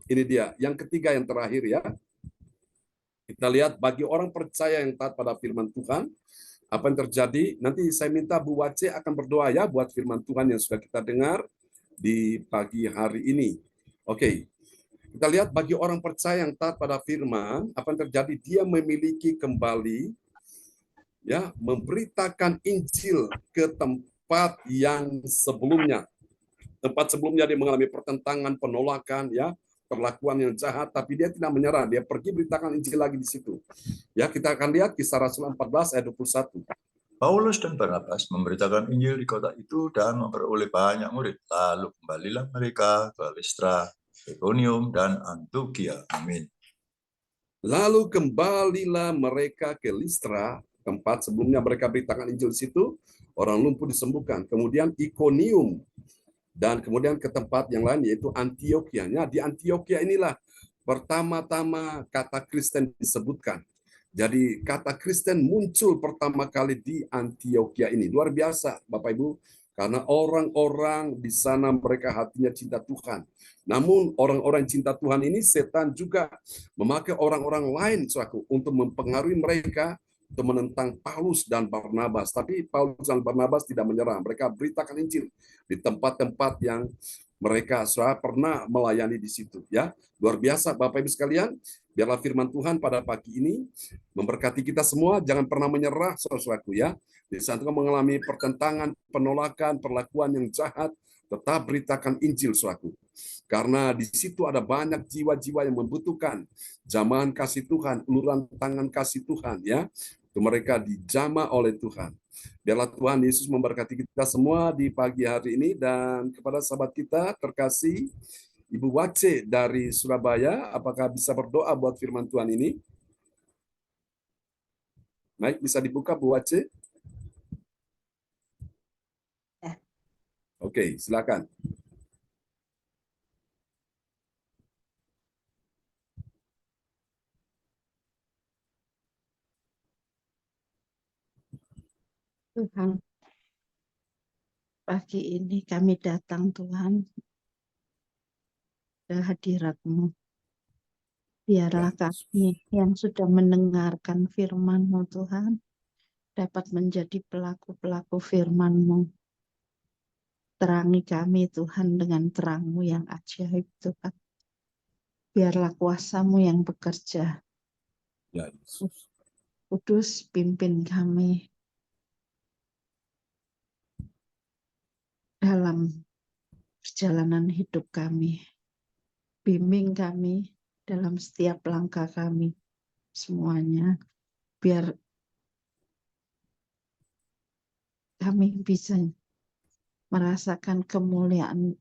S1: ini dia yang ketiga yang terakhir ya. Kita lihat bagi orang percaya yang taat pada firman Tuhan, apa yang terjadi? Nanti saya minta Bu Wace akan berdoa ya buat firman Tuhan yang sudah kita dengar di pagi hari ini. Oke. Kita lihat bagi orang percaya yang taat pada firman, apa yang terjadi? Dia memiliki kembali ya memberitakan Injil ke tempat yang sebelumnya. Tempat sebelumnya dia mengalami pertentangan, penolakan, ya, perlakuan yang jahat, tapi dia tidak menyerah. Dia pergi beritakan Injil lagi di situ. Ya, kita akan lihat Kisah Rasul 14 ayat 21.
S3: Paulus dan Barnabas memberitakan Injil di kota itu dan memperoleh banyak murid. Lalu kembalilah mereka ke Listra, Ikonium, dan Antiokhia. Amin.
S1: Lalu kembalilah mereka ke Listra, tempat sebelumnya mereka beritakan Injil di situ, orang lumpuh disembuhkan. Kemudian Ikonium, dan kemudian ke tempat yang lain yaitu Antiokhia. Di Antiokhia inilah pertama-tama kata Kristen disebutkan. Jadi kata Kristen muncul pertama kali di Antiokhia ini. Luar biasa Bapak Ibu, karena orang-orang di sana mereka hatinya cinta Tuhan. Namun orang-orang cinta Tuhan ini setan juga memakai orang-orang lain untuk mempengaruhi mereka untuk menentang Paulus dan Barnabas. Tapi Paulus dan Barnabas tidak menyerah. Mereka beritakan Injil di tempat-tempat yang mereka sudah pernah melayani di situ. Ya, luar biasa Bapak Ibu sekalian. Biarlah firman Tuhan pada pagi ini memberkati kita semua. Jangan pernah menyerah, saudaraku ya. Di saat kita mengalami pertentangan, penolakan, perlakuan yang jahat, tetap beritakan Injil, saudaraku. Karena di situ ada banyak jiwa-jiwa yang membutuhkan jamahan kasih Tuhan, uluran tangan kasih Tuhan ya. Itu mereka dijamah oleh Tuhan. Biarlah Tuhan Yesus memberkati kita semua di pagi hari ini, dan kepada sahabat kita terkasih Ibu Wace dari Surabaya, apakah bisa berdoa buat firman Tuhan ini? Baik, bisa dibuka Bu Wace?
S4: Ya.
S1: Oke, silakan.
S2: Tuhan, pagi ini kami datang Tuhan ke hadirat-Mu. Biarlah kami yang sudah mendengarkan firman-Mu Tuhan, dapat menjadi pelaku-pelaku firman-Mu. Terangi kami Tuhan dengan terang-Mu yang ajaib Tuhan. Biarlah kuasa-Mu yang bekerja.
S1: Ya, Yesus.
S2: Kudus pimpin kami dalam perjalanan hidup kami. Bimbing kami dalam setiap langkah kami semuanya. Biar kami bisa merasakan kemuliaan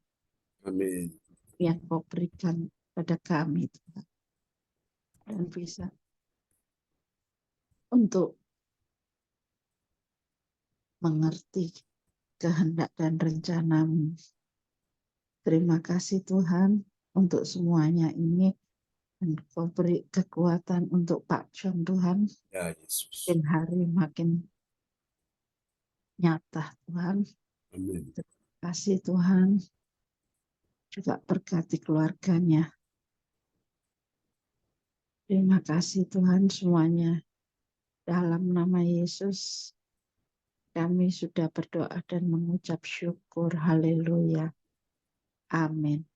S1: Amin.
S2: yang Kau berikan pada kami Tuhan. Dan bisa untuk mengerti kehendak dan rencana-Mu. Terima kasih Tuhan untuk semuanya ini, dan Kau beri kekuatan untuk Pak John Tuhan.
S1: Ya, Yesus.
S2: Makin hari makin nyata Tuhan.
S1: Amin.
S2: Terima kasih Tuhan. Juga berkati keluarganya. Terima kasih Tuhan semuanya. Dalam nama Yesus kami sudah berdoa dan mengucap syukur. Haleluya. Amin.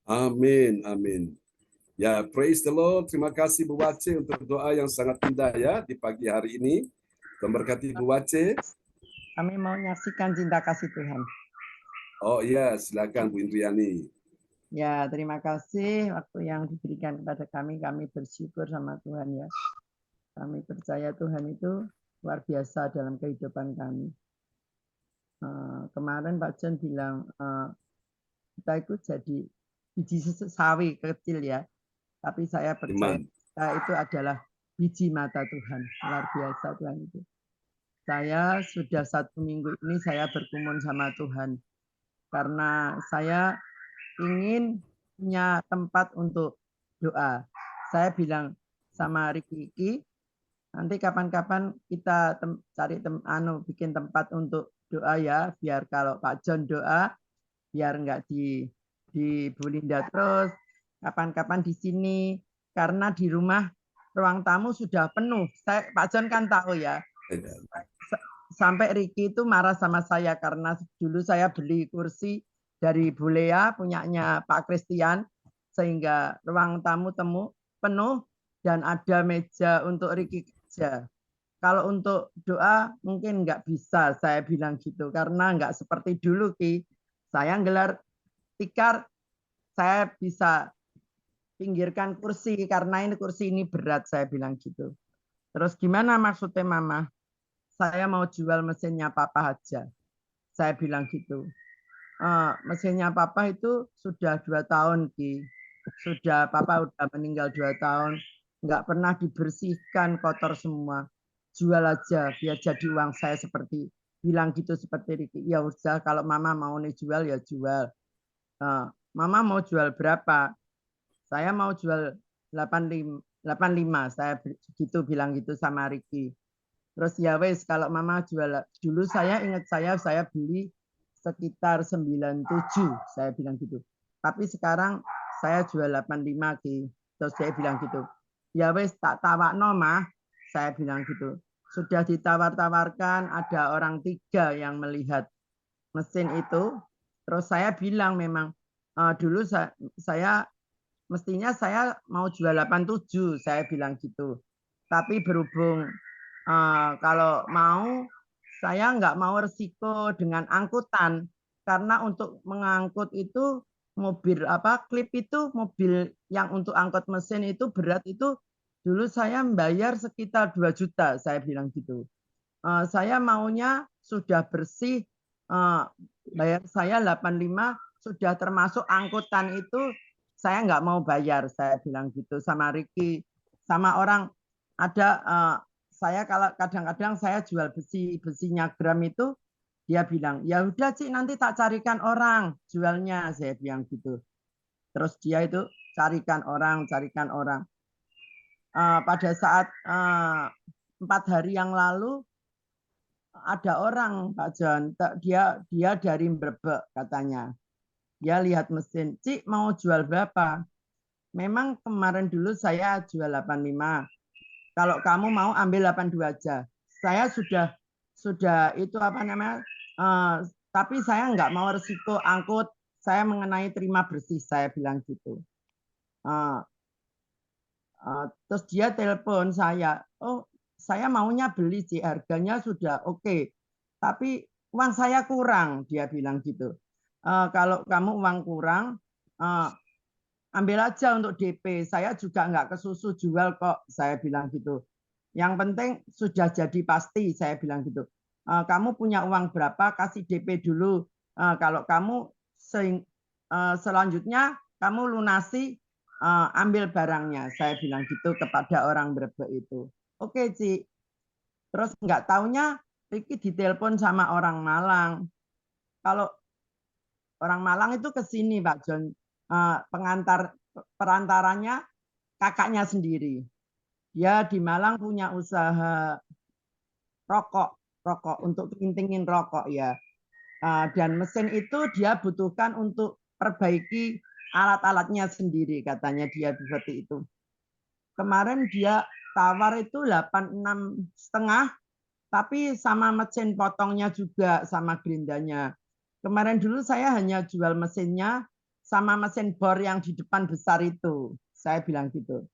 S1: Amin. Amin. Ya, praise the Lord. Terima kasih Bu Wace untuk doa yang sangat indah ya di pagi hari ini. Memberkati Bu Wace.
S2: Kami mau menyaksikan cinta kasih Tuhan.
S1: Oh iya, silakan Bu Indriani.
S2: Ya, terima kasih waktu yang diberikan kepada kami. Kami bersyukur sama Tuhan ya. Kami percaya Tuhan itu luar biasa dalam kehidupan kami. Kemarin Pak John bilang kita itu jadi biji sawi kecil ya. Tapi saya percaya kita itu adalah biji mata Tuhan. Luar biasa Tuhan itu. Saya sudah 1 minggu ini saya berkumun sama Tuhan. Karena saya ingin punya tempat untuk doa. Saya bilang sama Riki, nanti kapan-kapan kita cari bikin tempat untuk doa ya, biar kalau Pak John doa, biar nggak di Bu Linda terus, kapan-kapan di sini, karena di rumah ruang tamu sudah penuh. Pak John kan tahu ya, sampai Riki itu marah sama saya karena dulu saya beli kursi dari Bu Lea punyanya Pak Christian sehingga ruang tamu penuh dan ada meja untuk Riki kerja. Kalau untuk doa mungkin nggak bisa saya bilang gitu karena nggak seperti dulu Ki. Saya gelar tikar saya bisa pinggirkan kursi karena ini kursi ini berat saya bilang gitu. Terus gimana maksudnya Mama? Saya mau jual mesinnya Papa aja. Saya bilang gitu. Mesinnya Papa itu sudah 2 tahun, Ki. Sudah Papa udah meninggal 2 tahun. Nggak pernah dibersihkan, kotor semua. Jual aja, biar jadi uang saya seperti, bilang gitu seperti Riki. Ya udah, kalau Mama mau nih jual, ya jual. Mama mau jual berapa? Saya mau jual 85. Saya gitu bilang gitu sama Riki. Terus ya wes kalau Mama jual, dulu saya ingat saya beli sekitar 97, saya bilang gitu. Tapi sekarang saya jual 85 Ki. Terus saya bilang gitu. Ya wes tak tawakno Mah, saya bilang gitu. Sudah ditawar-tawarkan, ada orang 3 yang melihat mesin itu. Terus saya bilang memang dulu saya mestinya saya mau jual 87, saya bilang gitu. Tapi berhubung kalau mau, saya nggak mau resiko dengan angkutan karena untuk mengangkut itu mobil klip itu mobil yang untuk angkut mesin itu berat itu dulu saya membayar sekitar 2 juta saya bilang gitu. Saya maunya sudah bersih, bayar saya 85 sudah termasuk angkutan itu saya nggak mau bayar saya bilang gitu sama Riki sama orang ada saya kalau kadang-kadang saya jual besinya gram itu dia bilang ya udah Cik nanti tak carikan orang jualnya saya bilang gitu terus dia itu carikan orang pada saat 4 hari yang lalu ada orang Pak John dia dari Brebek katanya dia lihat mesin Cik mau jual berapa memang kemarin dulu saya jual 85 kalau kamu mau ambil 82 aja. Saya sudah itu tapi saya nggak mau resiko angkut. Saya mengenai terima bersih, saya bilang gitu. Terus dia telepon saya, oh saya maunya beli sih, harganya sudah oke. Tapi uang saya kurang, dia bilang gitu. Kalau kamu uang kurang, ambil aja untuk DP. Saya juga nggak kesusu jual kok, saya bilang gitu. Yang penting sudah jadi pasti, saya bilang gitu. Kamu punya uang berapa, kasih DP dulu. Kalau kamu selanjutnya kamu lunasi, ambil barangnya. Saya bilang gitu kepada orang Brebek itu. Oke, Ci. Terus nggak taunya Riki ditelepon sama orang Malang. Kalau orang Malang itu ke sini, Pak John. Perantaranya kakaknya sendiri. Dia di Malang punya usaha rokok untuk kintingin rokok ya. Dan mesin itu dia butuhkan untuk perbaiki alat-alatnya sendiri katanya dia seperti itu. Kemarin dia tawar itu 86,5 tapi sama mesin potongnya juga sama gerindanya. Kemarin dulu saya hanya jual mesinnya sama mesin bor yang di depan besar itu. Saya bilang gitu.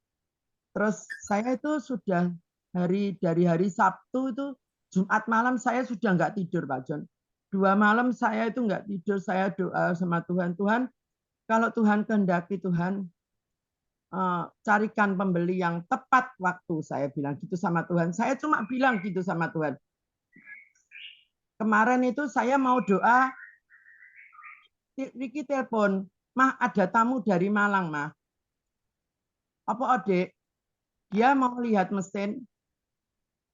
S2: Terus saya itu sudah dari hari Sabtu itu Jumat malam saya sudah nggak tidur Pak John. 2 malam saya itu nggak tidur, saya doa sama Tuhan, Tuhan Kalau Tuhan kehendaki, Tuhan carikan pembeli yang tepat waktu. Saya bilang gitu sama Tuhan. Saya cuma bilang gitu sama Tuhan. Kemarin itu saya mau doa, Riki telepon, Mah ada tamu dari Malang, Mah. Apa Odek? Dia mau lihat mesin.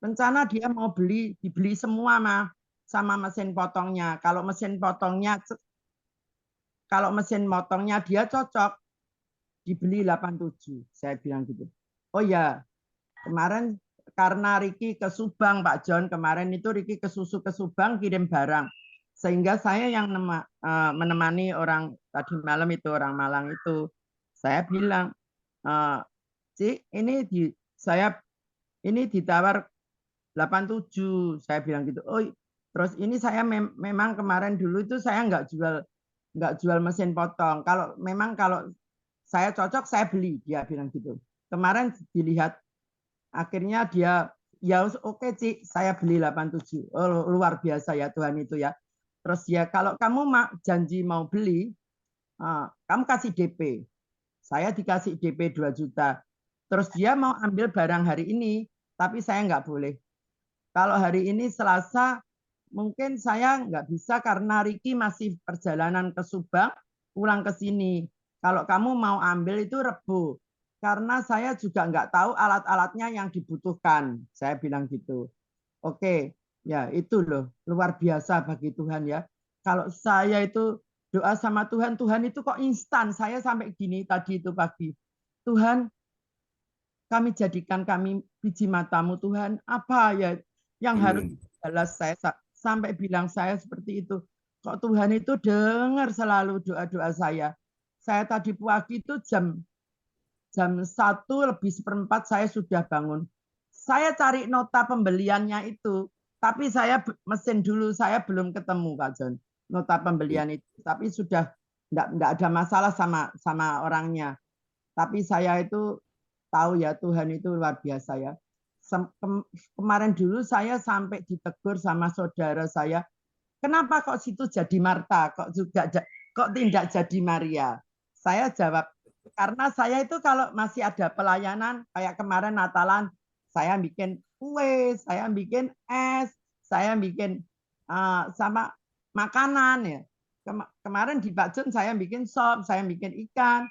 S2: Rencana dia mau dibeli semua, Mah, sama mesin potongnya. Kalau mesin potongnya dia cocok, dibeli 87. Saya bilang gitu. Oh ya, kemarin karena Riki ke Subang, Pak John, kemarin itu Riki ke Subang kirim barang. Sehingga saya yang menemani orang tadi malam itu, orang Malang itu. Saya bilang, Cik, ini ditawar 87. Saya bilang gitu. Oh, terus ini saya memang kemarin dulu itu saya nggak jual mesin potong. Kalau saya cocok saya beli, dia bilang gitu. Kemarin dilihat, akhirnya dia ya oke Cik, saya beli 87. Oh, luar biasa ya Tuhan itu ya. Terus ya kalau kamu janji mau beli, kamu kasih DP. Saya dikasih DP 2 juta. Terus dia mau ambil barang hari ini, tapi saya nggak boleh. Kalau hari ini Selasa, mungkin saya nggak bisa karena Riki masih perjalanan ke Subang, pulang ke sini. Kalau kamu mau ambil itu Rebo. Karena saya juga nggak tahu alat-alatnya yang dibutuhkan. Saya bilang gitu. Oke, ya itu loh. Luar biasa bagi Tuhan ya. Kalau saya itu doa sama Tuhan, Tuhan itu kok instan. Saya sampai gini tadi itu pagi. Tuhan, kami jadikan kami biji matamu Tuhan. Apa ya yang harus balas saya sampai bilang saya seperti itu. Kok Tuhan itu dengar selalu doa-doa saya. Saya tadi pagi itu jam 1:01 saya sudah bangun. Saya cari nota pembeliannya itu, tapi saya mesin dulu, saya belum ketemu Pak John nota pembelian itu. Tapi sudah enggak ada masalah sama orangnya. Tapi saya itu tahu ya Tuhan itu luar biasa ya. Kemarin dulu saya sampai ditegur sama saudara saya, kenapa kok situ jadi Marta, kok tidak jadi Maria? Saya jawab, karena saya itu kalau masih ada pelayanan, kayak kemarin Natalan, saya bikin kue, saya bikin es, saya bikin sama makanan ya. Kemarin di Pak Jun saya bikin sop, saya bikin ikan,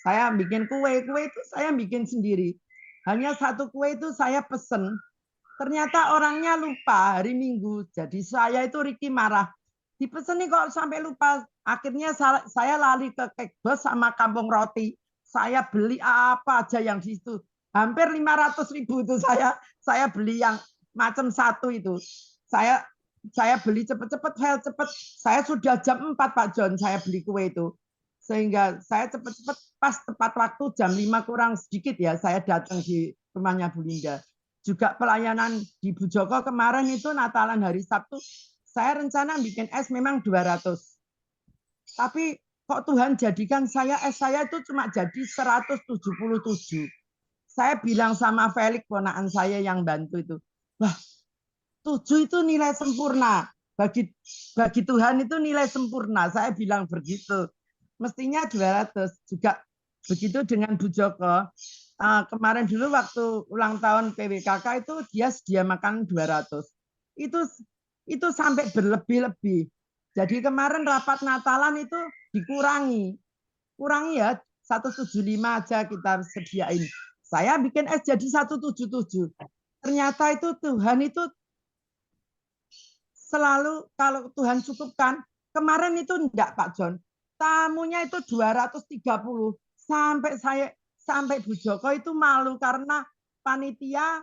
S2: saya bikin kue itu saya bikin sendiri. Hanya satu kue itu saya pesen. Ternyata orangnya lupa hari Minggu. Jadi saya itu Riki marah. Dipesen nih kok sampai lupa. Akhirnya saya lari ke Cake Boss sama Kampung Roti. Saya beli apa aja yang di situ. Hampir 500.000 itu saya beli yang macam satu itu. Saya beli cepet-cepet, file cepet. Saya sudah jam 4 Pak John saya beli kue itu. Sehingga saya cepet-cepet pas tepat waktu jam 5 kurang sedikit ya saya datang di rumahnya Bu Linda. Juga pelayanan di Bu Joko kemarin itu Natalan hari Sabtu, saya rencana bikin es memang 200. Tapi kok Tuhan jadikan es saya itu cuma jadi 177. Saya bilang sama Felix ponakan saya yang bantu itu, wah 7 itu nilai sempurna. Bagi Tuhan itu nilai sempurna. Saya bilang begitu. Mestinya 200 juga begitu dengan Bu Joko. Kemarin dulu waktu ulang tahun PWKK itu dia sedia makan 200. Itu sampai berlebih-lebih. Jadi kemarin rapat Natalan itu dikurangi. Kurangi ya 175 aja kita sediain. Saya bikin es jadi 177. Ternyata itu Tuhan itu selalu kalau Tuhan cukupkan. Kemarin itu enggak Pak John. Tamunya itu 230 sampai Bu Joko itu malu karena panitia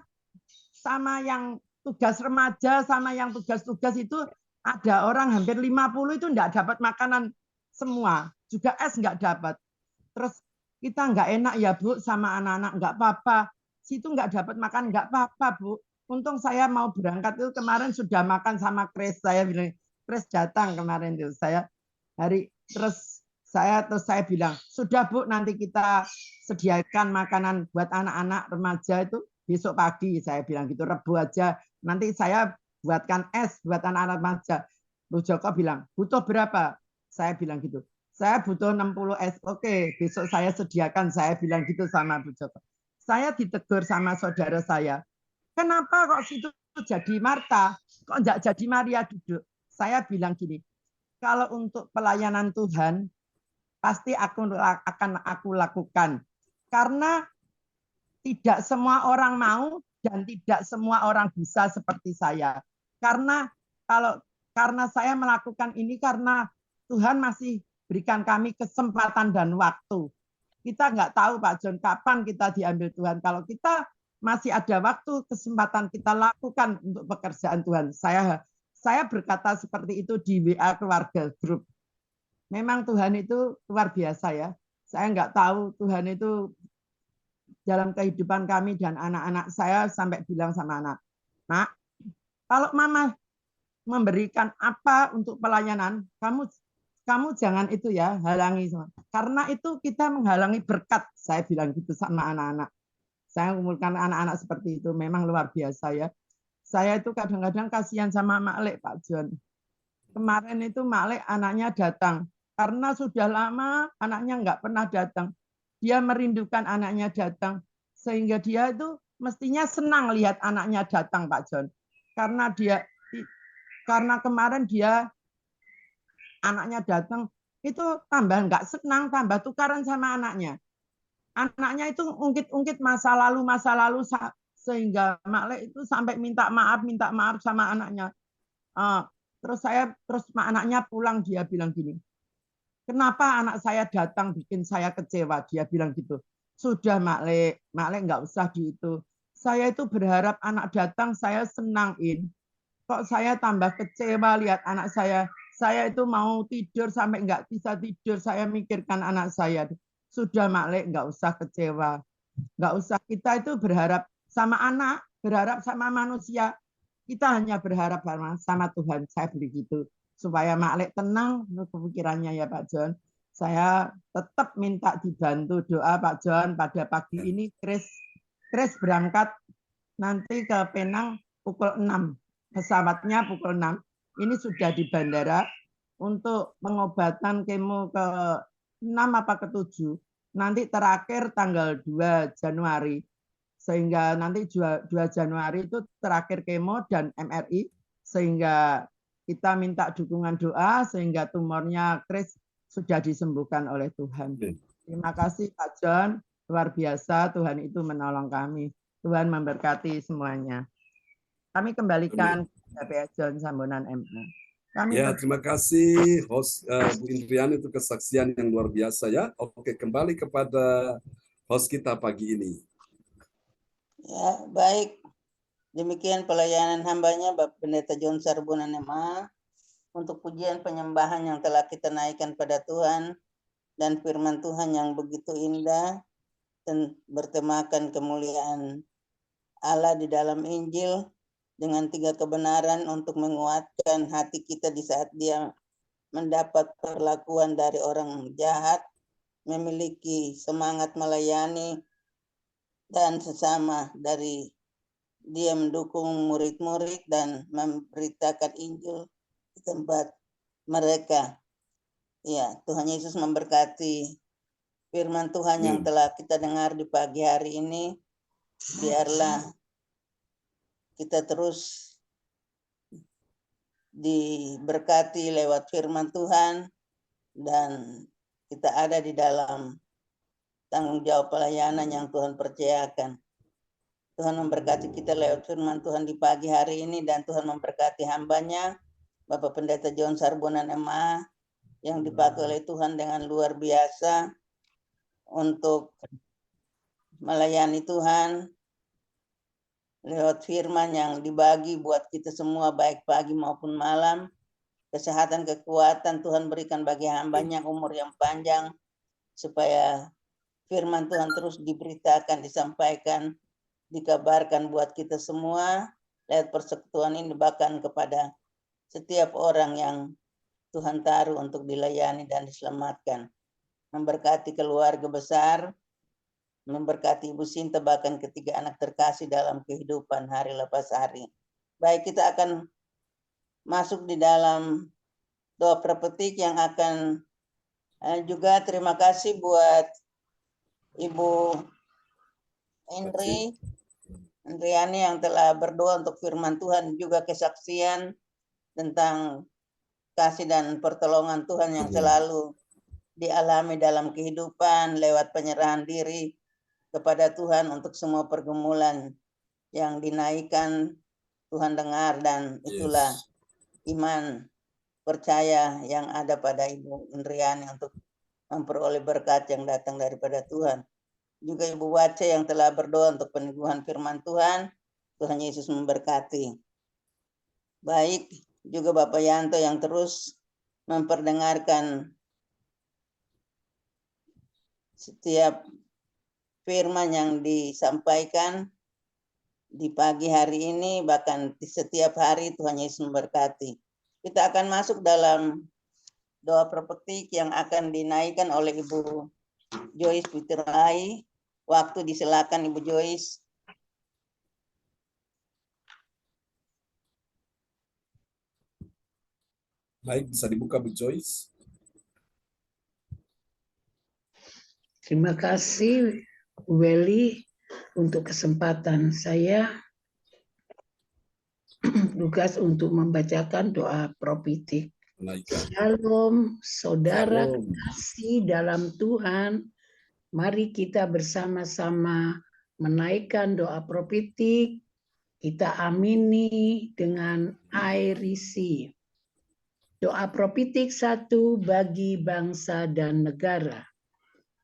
S2: sama yang tugas remaja sama yang tugas-tugas itu ada orang hampir 50 itu enggak dapat makanan semua, juga es enggak dapat. Terus kita enggak enak ya Bu sama anak-anak, enggak apa-apa. Situ enggak dapat makan enggak apa-apa Bu. Untung saya mau berangkat itu kemarin sudah makan sama Chris, saya bilang Chris datang kemarin itu terus saya bilang, sudah Bu, nanti kita sediakan makanan buat anak-anak remaja itu besok pagi. Saya bilang gitu, Rebo aja. Nanti saya buatkan es buat anak-anak remaja. Bu Joko bilang, butuh berapa? Saya bilang gitu, Saya butuh 60 S. Oke, besok saya sediakan. Saya bilang gitu sama Bu Joko. Saya ditegur sama saudara saya. Kenapa kok situ jadi Marta? Kok enggak jadi Maria duduk? Saya bilang gini, kalau untuk pelayanan Tuhan, pasti akan aku lakukan. Karena tidak semua orang mau dan tidak semua orang bisa seperti saya. Karena saya melakukan ini karena Tuhan masih berikan kami kesempatan dan waktu. Kita nggak tahu Pak John kapan kita diambil Tuhan. Kalau kita masih ada waktu, kesempatan kita lakukan untuk pekerjaan Tuhan. Saya berkata seperti itu di WA keluarga grup. Memang Tuhan itu luar biasa ya. Saya nggak tahu Tuhan itu dalam kehidupan kami dan anak-anak saya sampai bilang sama anak, nak, kalau mama memberikan apa untuk pelayanan, kamu jangan itu ya, halangi. Karena itu kita menghalangi berkat, saya bilang gitu sama anak-anak. Saya mengumpulkan anak-anak seperti itu, memang luar biasa ya. Saya itu kadang-kadang kasihan sama Mak Lek, Pak John. Kemarin itu Mak Lek anaknya datang, karena sudah lama anaknya nggak pernah datang. Dia merindukan anaknya datang, sehingga dia itu mestinya senang lihat anaknya datang, Pak John. Karena kemarin dia anaknya datang, itu tambah nggak senang, tambah tukaran sama anaknya. Anaknya itu ungkit-ungkit masa lalu sehingga Mak Lek itu sampai minta maaf sama anaknya. Terus anaknya pulang, dia bilang gini, kenapa anak saya datang bikin saya kecewa? Dia bilang gitu. Sudah Mak Lek nggak usah di itu. Saya itu berharap anak datang saya senangin. Kok saya tambah kecewa lihat anak saya. Saya itu mau tidur sampai nggak bisa tidur. Saya mikirkan anak saya. Sudah Mak Lek nggak usah kecewa. Nggak usah, kita itu berharap sama anak, berharap sama manusia. Kita hanya berharap sama Tuhan. Saya begitu. Supaya Mak Lek tenang kepikirannya ya Pak John. Saya tetap minta dibantu doa Pak John pada pagi ini Chris berangkat nanti ke Penang pukul 6. Pesawatnya pukul 6. Ini sudah di bandara untuk pengobatan kemo ke 6 apa ke 7. Nanti terakhir tanggal 2 Januari. Sehingga nanti 2 Januari itu terakhir kemo dan MRI. Sehingga kita minta dukungan doa sehingga tumornya Chris sudah disembuhkan oleh Tuhan. Terima kasih Pak John, luar biasa Tuhan itu menolong kami. Tuhan memberkati semuanya. Kami kembalikan kepada John Sambonan MA.
S1: Terima kasih host Bu Indriani untuk kesaksian yang luar biasa ya. Oke, kembali kepada host kita pagi ini.
S4: Ya, baik. Demikian pelayanan hambanya Bapak Pendeta John Sarbonan MA untuk pujian penyembahan yang telah kita naikkan pada Tuhan dan firman Tuhan yang begitu indah dan bertemakan kemuliaan Allah di dalam Injil dengan 3 kebenaran untuk menguatkan hati kita di saat dia mendapat perlakuan dari orang jahat, memiliki semangat melayani dan sesama dari dia mendukung murid-murid dan memberitakan Injil di tempat mereka. Ya, Tuhan Yesus memberkati firman Tuhan yang telah kita dengar di pagi hari ini. Biarlah kita terus diberkati lewat firman Tuhan dan kita ada di dalam tanggung jawab pelayanan yang Tuhan percayakan. Tuhan memberkati kita lewat firman Tuhan di pagi hari ini dan Tuhan memberkati hambanya, Bapak Pendeta John Sarbonan MA, yang dipakai oleh Tuhan dengan luar biasa untuk melayani Tuhan lewat firman yang dibagi buat kita semua baik pagi maupun malam. Kesehatan, kekuatan Tuhan berikan bagi hambanya, umur yang panjang, supaya firman Tuhan terus diberitakan, disampaikan, dikabarkan buat kita semua lewat persekutuan ini, bahkan kepada setiap orang yang Tuhan taruh untuk dilayani dan diselamatkan. Memberkati keluarga besar, memberkati Ibu Sinta, bahkan ketiga anak terkasih dalam kehidupan hari lepas hari. Baik, kita akan masuk di dalam doa perpetik yang akan Juga terima kasih buat Ibu Indriani yang telah berdoa untuk firman Tuhan, juga kesaksian tentang kasih dan pertolongan Tuhan yang selalu dialami dalam kehidupan lewat penyerahan diri kepada Tuhan untuk semua pergumulan yang dinaikkan. Tuhan dengar, dan itulah iman percaya yang ada pada Ibu Indriani untuk memperoleh berkat yang datang daripada Tuhan. Juga Ibu Wace yang telah berdoa untuk peneguhan firman Tuhan. Tuhan Yesus memberkati. Baik, juga Bapak Yanto yang terus memperdengarkan setiap firman yang disampaikan di pagi hari ini, bahkan di setiap hari. Tuhan Yesus memberkati. Kita akan masuk dalam doa prophetik yang akan dinaikkan oleh Ibu Joyce Putrai. Waktu disilakan Ibu Joyce.
S1: Baik, bisa dibuka Bu Joyce.
S5: Terima kasih Welly untuk kesempatan saya tugas untuk membacakan doa prophetik. Shalom, saudara kasih dalam Tuhan. Mari kita bersama-sama menaikkan doa prophetik. Kita amini dengan I receive. Doa prophetik 1 bagi bangsa dan negara.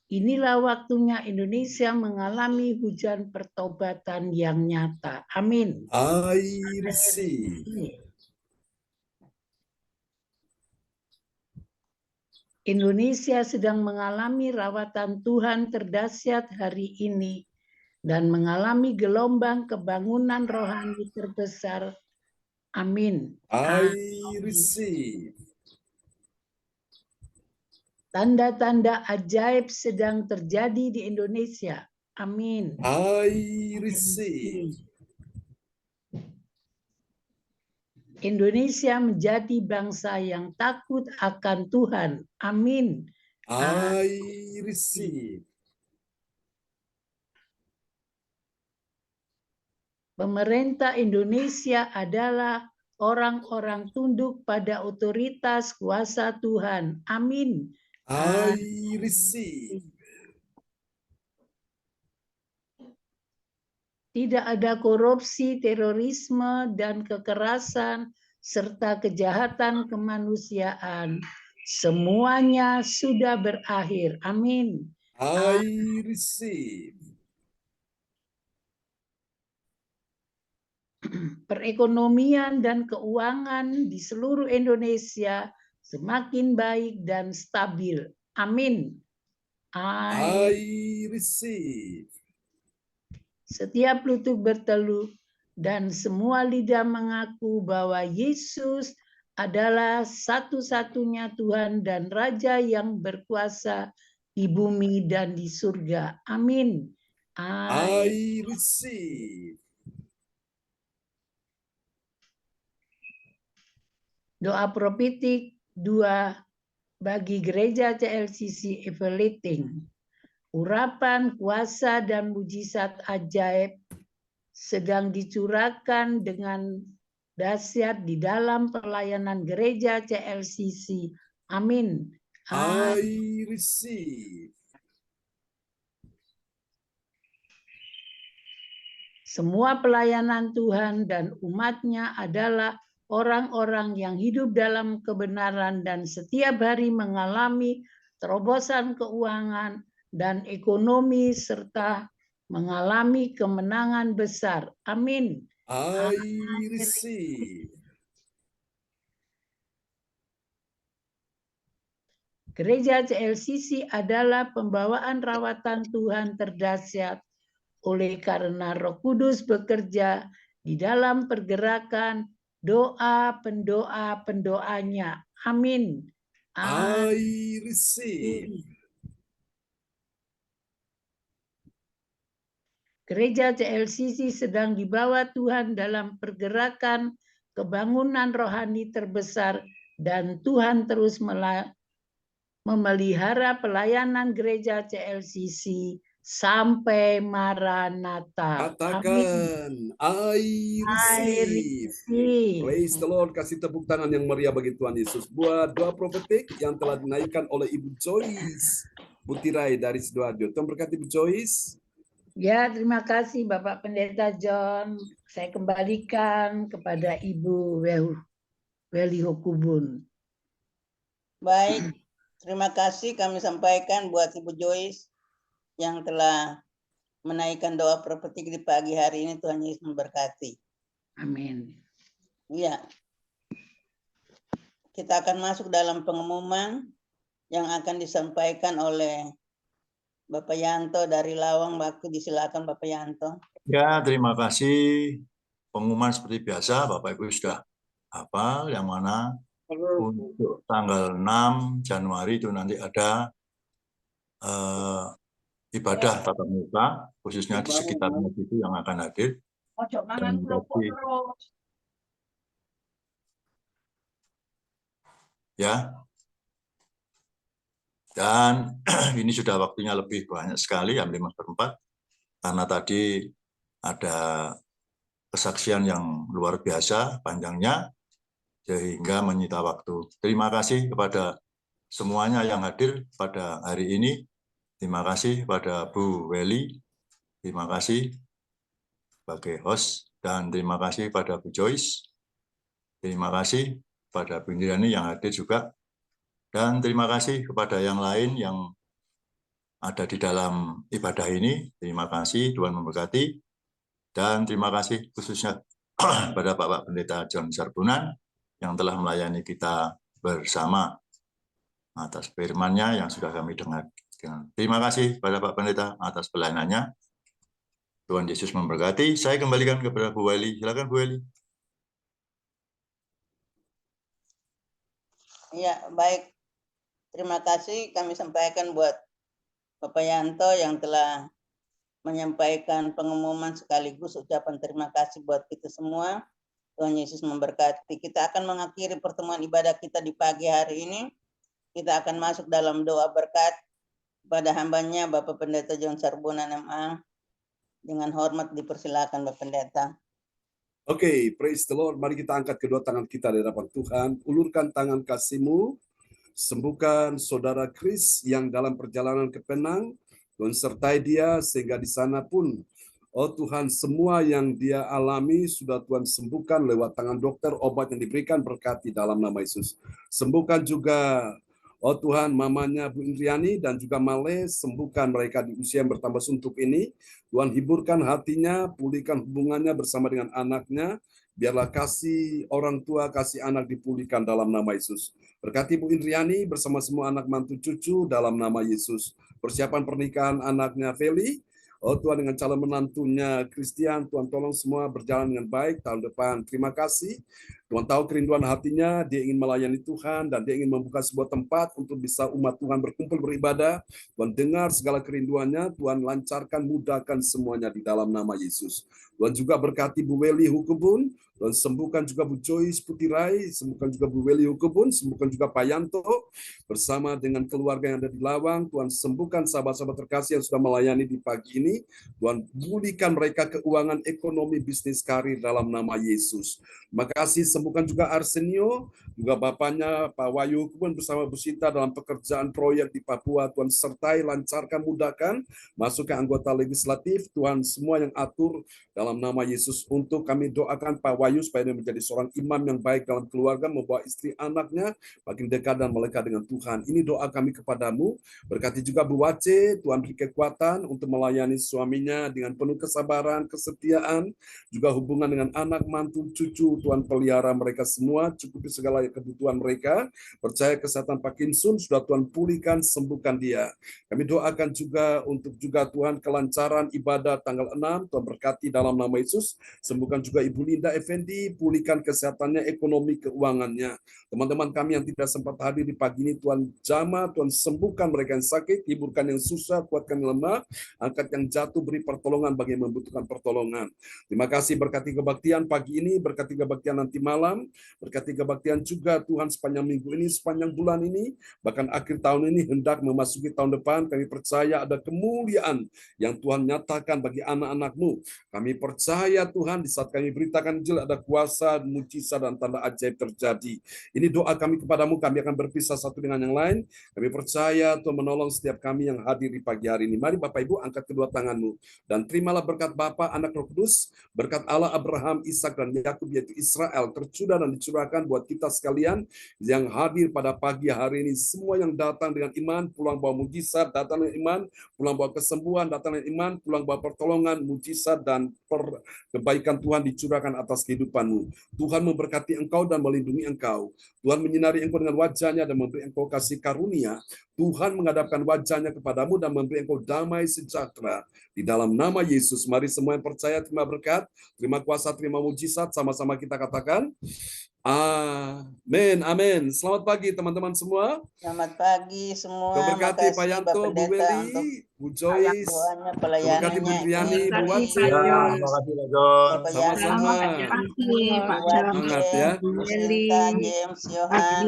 S5: Inilah waktunya Indonesia mengalami hujan pertobatan yang nyata. Amin.
S1: I receive.
S5: Indonesia sedang mengalami rawatan Tuhan terdahsyat hari ini dan mengalami gelombang kebangunan rohani terbesar. Amin.
S1: I receive.
S5: Tanda-tanda ajaib sedang terjadi di Indonesia. Amin.
S1: I receive.
S5: Indonesia menjadi bangsa yang takut akan Tuhan. Amin.
S1: I receive.
S5: Pemerintah Indonesia adalah orang-orang tunduk pada otoritas kuasa Tuhan. Amin.
S1: I receive.
S5: Tidak ada korupsi, terorisme, dan kekerasan, serta kejahatan kemanusiaan. Semuanya sudah berakhir. Amin.
S1: I receive.
S5: Perekonomian dan keuangan di seluruh Indonesia semakin baik dan stabil. Amin.
S1: I receive.
S5: Setiap lutut berteluh dan semua lidah mengaku bahwa Yesus adalah satu-satunya Tuhan dan Raja yang berkuasa di bumi dan di surga. Amin.
S1: I receive.
S5: Doa prophetik 2 bagi gereja CLCC Evaluating. Urapan, kuasa, dan mujizat ajaib sedang dicurahkan dengan dahsyat di dalam pelayanan gereja CLCC. Amin.
S1: I receive.
S5: Semua pelayanan Tuhan dan umat-Nya adalah orang-orang yang hidup dalam kebenaran dan setiap hari mengalami terobosan keuangan dan ekonomi serta mengalami kemenangan besar. Amin.
S1: I receive.
S5: Gereja CLCC adalah pembawaan rawatan Tuhan terdahsyat oleh karena Roh Kudus bekerja di dalam pergerakan doa pendoa-pendoanya. Amin.
S1: I receive.
S5: Gereja CLCC sedang dibawa Tuhan dalam pergerakan kebangunan rohani terbesar dan Tuhan terus memelihara pelayanan gereja CLCC sampai Maranatha. Amin.
S1: Katakan, I receive. Praise the Lord. Kasih tepuk tangan yang meriah bagi Tuhan Yesus. Buat doa profetik yang telah dinaikkan oleh Ibu Joyce Butirai dari Sidoarjo. Tuhan berkati Ibu Joyce.
S5: Ya, terima kasih Bapak Pendeta John. Saya kembalikan kepada Ibu Weli Hokubun.
S4: Baik, terima kasih kami sampaikan buat Ibu Joyce yang telah menaikkan doa profetik di pagi hari ini. Tuhan Yesus memberkati.
S5: Amin.
S4: Ya, kita akan masuk dalam pengumuman yang akan disampaikan oleh Bapak Yanto dari Lawang. Waktu disilakan Bapak Yanto.
S3: Ya, terima kasih. Pengumuman seperti biasa, Bapak Ibu sudah hafal yang mana untuk tanggal 6 Januari itu nanti ada ibadah tatap muka, khususnya di sekitarnya itu yang akan hadir. Ya, dan ini sudah waktunya lebih banyak sekali, hampir 5/4, karena tadi ada kesaksian yang luar biasa panjangnya, sehingga menyita waktu. Terima kasih kepada semuanya yang hadir pada hari ini. Terima kasih pada Bu Weli, terima kasih sebagai host, dan terima kasih pada Bu Joyce, terima kasih pada Bu Indrani yang hadir juga, dan terima kasih kepada yang lain yang ada di dalam ibadah ini. Terima kasih, Tuhan memberkati. Dan terima kasih khususnya pada Bapak Pendeta John Sarbunan yang telah melayani kita bersama atas firman-Nya yang sudah kami dengar. Terima kasih pada Pak Pendeta atas pelayanannya. Tuhan Yesus memberkati. Saya kembalikan kepada Bu Weli. Silakan Bu Weli.
S4: Ya, baik. Terima kasih kami sampaikan buat Bapak Yanto yang telah menyampaikan pengumuman sekaligus ucapan terima kasih buat kita semua. Tuhan Yesus memberkati. Kita akan mengakhiri pertemuan ibadah kita di pagi hari ini. Kita akan masuk dalam doa berkat pada hambanya Bapak Pendeta John Sarbunan MA. Dengan hormat dipersilakan Bapak Pendeta.
S1: Oke, praise the Lord. Mari kita angkat kedua tangan kita di hadapan Tuhan. Ulurkan tangan kasih-Mu. Sembuhkan saudara Chris yang dalam perjalanan ke Penang. Tuhan sertai dia sehingga di sana pun, oh Tuhan, semua yang dia alami sudah Tuhan sembuhkan lewat tangan dokter, obat yang diberikan, berkati dalam nama Yesus. Sembuhkan juga, oh Tuhan, mamanya Bu Indriani dan juga Male, sembuhkan mereka di usia yang bertambah suntuk ini. Tuhan hiburkan hatinya, pulihkan hubungannya bersama dengan anaknya. Biarlah kasih orang tua, kasih anak dipulihkan dalam nama Yesus. Berkati Bu Indriani bersama semua anak mantu cucu dalam nama Yesus. Persiapan pernikahan anaknya Feli, oh Tuhan, dengan calon menantunya Christian, Tuhan tolong semua berjalan dengan baik tahun depan. Terima kasih. Tuhan tahu kerinduan hatinya, dia ingin melayani Tuhan dan dia ingin membuka sebuah tempat untuk bisa umat Tuhan berkumpul beribadah. Tuhan dengar segala kerinduannya, Tuhan lancarkan, mudahkan semuanya di dalam nama Yesus. Tuhan juga berkati Bu Weli Hukubun, Tuhan sembuhkan juga Bu Joyce Putirai, sembuhkan juga Bu Weli Hukubun, sembuhkan juga Pak Yanto, bersama dengan keluarga yang ada di Lawang. Tuhan sembuhkan sahabat-sahabat terkasih yang sudah melayani di pagi ini. Tuhan pulihkan mereka keuangan, ekonomi, bisnis, karir dalam nama Yesus. Terima kasih. Sembuhkan juga Arsenio, juga bapaknya Pak Wahyu Hukubun bersama Bu Sinta dalam pekerjaan proyek di Papua. Tuhan sertai, lancarkan, mudahkan, masuk ke anggota legislatif. Tuhan semua yang atur dalam nama Yesus. Untuk kami doakan Pak Wahyu supaya dia menjadi seorang imam yang baik dalam keluarga, membawa istri anaknya makin dekat dan melekat dengan Tuhan. Ini doa kami kepadamu. Berkati juga Bu Wace, Tuhan beri kekuatan untuk melayani suaminya dengan penuh kesabaran, kesetiaan, juga hubungan dengan anak, mantu, cucu. Tuhan pelihara mereka semua, cukupi segala kebutuhan mereka. Percaya kesehatan Pak Kim Sun sudah Tuhan pulihkan, sembuhkan dia. Kami doakan juga untuk juga Tuhan kelancaran ibadah tanggal 6, Tuhan berkati dalam nama Yesus. Sembuhkan juga Ibu Linda Effendi, pulihkan kesehatannya, ekonomi, keuangannya. Teman-teman kami yang tidak sempat hadir di pagi ini, Tuhan jamah, Tuhan sembuhkan mereka yang sakit, hiburkan yang susah, kuatkan yang lemah, angkat yang jatuh, beri pertolongan bagi yang membutuhkan pertolongan. Terima kasih, berkati kebaktian pagi ini, berkati kebaktian nanti malam. malam. Berkati kebaktian juga Tuhan sepanjang minggu ini, sepanjang bulan ini, bahkan akhir tahun ini hendak memasuki tahun depan. Kami percaya ada kemuliaan yang Tuhan nyatakan bagi anak-anak-Mu. Kami percaya Tuhan di saat kami beritakan Injil ada kuasa, mujizat dan tanda ajaib terjadi. Ini doa kami kepadamu, kami akan berpisah satu dengan yang lain. Kami percaya Tuhan menolong setiap kami yang hadir di pagi hari ini. Mari Bapak Ibu angkat kedua tanganmu dan terimalah berkat Bapa, Anak, Roh Kudus, berkat Allah Abraham, Ishak dan Yakub yaitu Israel tercurah dan dicurahkan buat kita sekalian yang hadir pada pagi hari ini. Semua yang datang dengan iman pulang bawa mujizat, datang dengan iman pulang bawa kesembuhan, datang dengan iman pulang bawa pertolongan, mujizat dan kebaikan Tuhan dicurahkan atas kehidupanmu. Tuhan memberkati engkau dan melindungi engkau. Tuhan menyinari engkau dengan wajahnya dan memberi engkau kasih karunia. Tuhan menghadapkan wajahnya kepadamu dan memberi engkau damai sejahtera. Di dalam nama Yesus, mari semua yang percaya terima berkat, terima kuasa, terima mujizat. Sama-sama kita katakan, amin, amin. Selamat pagi teman-teman semua.
S4: Selamat pagi semua.
S1: Berkati Pak Yanto, Bu Weli, Bu Joyce, berkati Bu Triani, Bu Wace.
S3: Ya, terima kasih Pak John.
S1: Sama-sama. Semangat ya.
S4: Bu James, Yohan,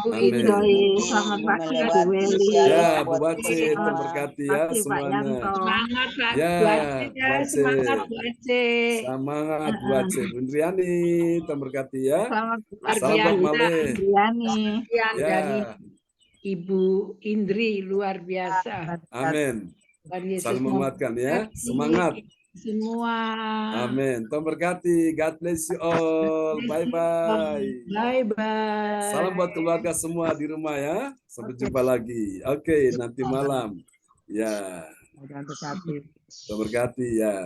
S5: Ibu Joyce, selamat pagi Bu Weli.
S1: Ya, Bu Wace, terberkati ya semuanya.
S5: Semangat Pak
S1: Ya,
S5: Bu Aceh, ya.
S1: Wace.
S5: Semangat Bu Aceh.
S1: Semangat Bu Wace, Bu Triani, terberkati ya.
S5: Selamat
S1: Salam buat Malih.
S5: Yang dari
S1: Ya,
S5: Ibu Indri luar biasa.
S1: amin.
S5: Tuhan Yesus
S1: Saling menguatkan ya.
S5: memberkati
S1: Semangat.
S5: semua.
S1: Amin. Tuhan berkati. God bless you all. Bye-bye.
S5: Bye bye.
S1: Salam buat keluarga semua di rumah ya. Sampai jumpa lagi. Oke, nanti malam. Ya.
S2: Dan berkati.
S1: Tuhan berkati ya.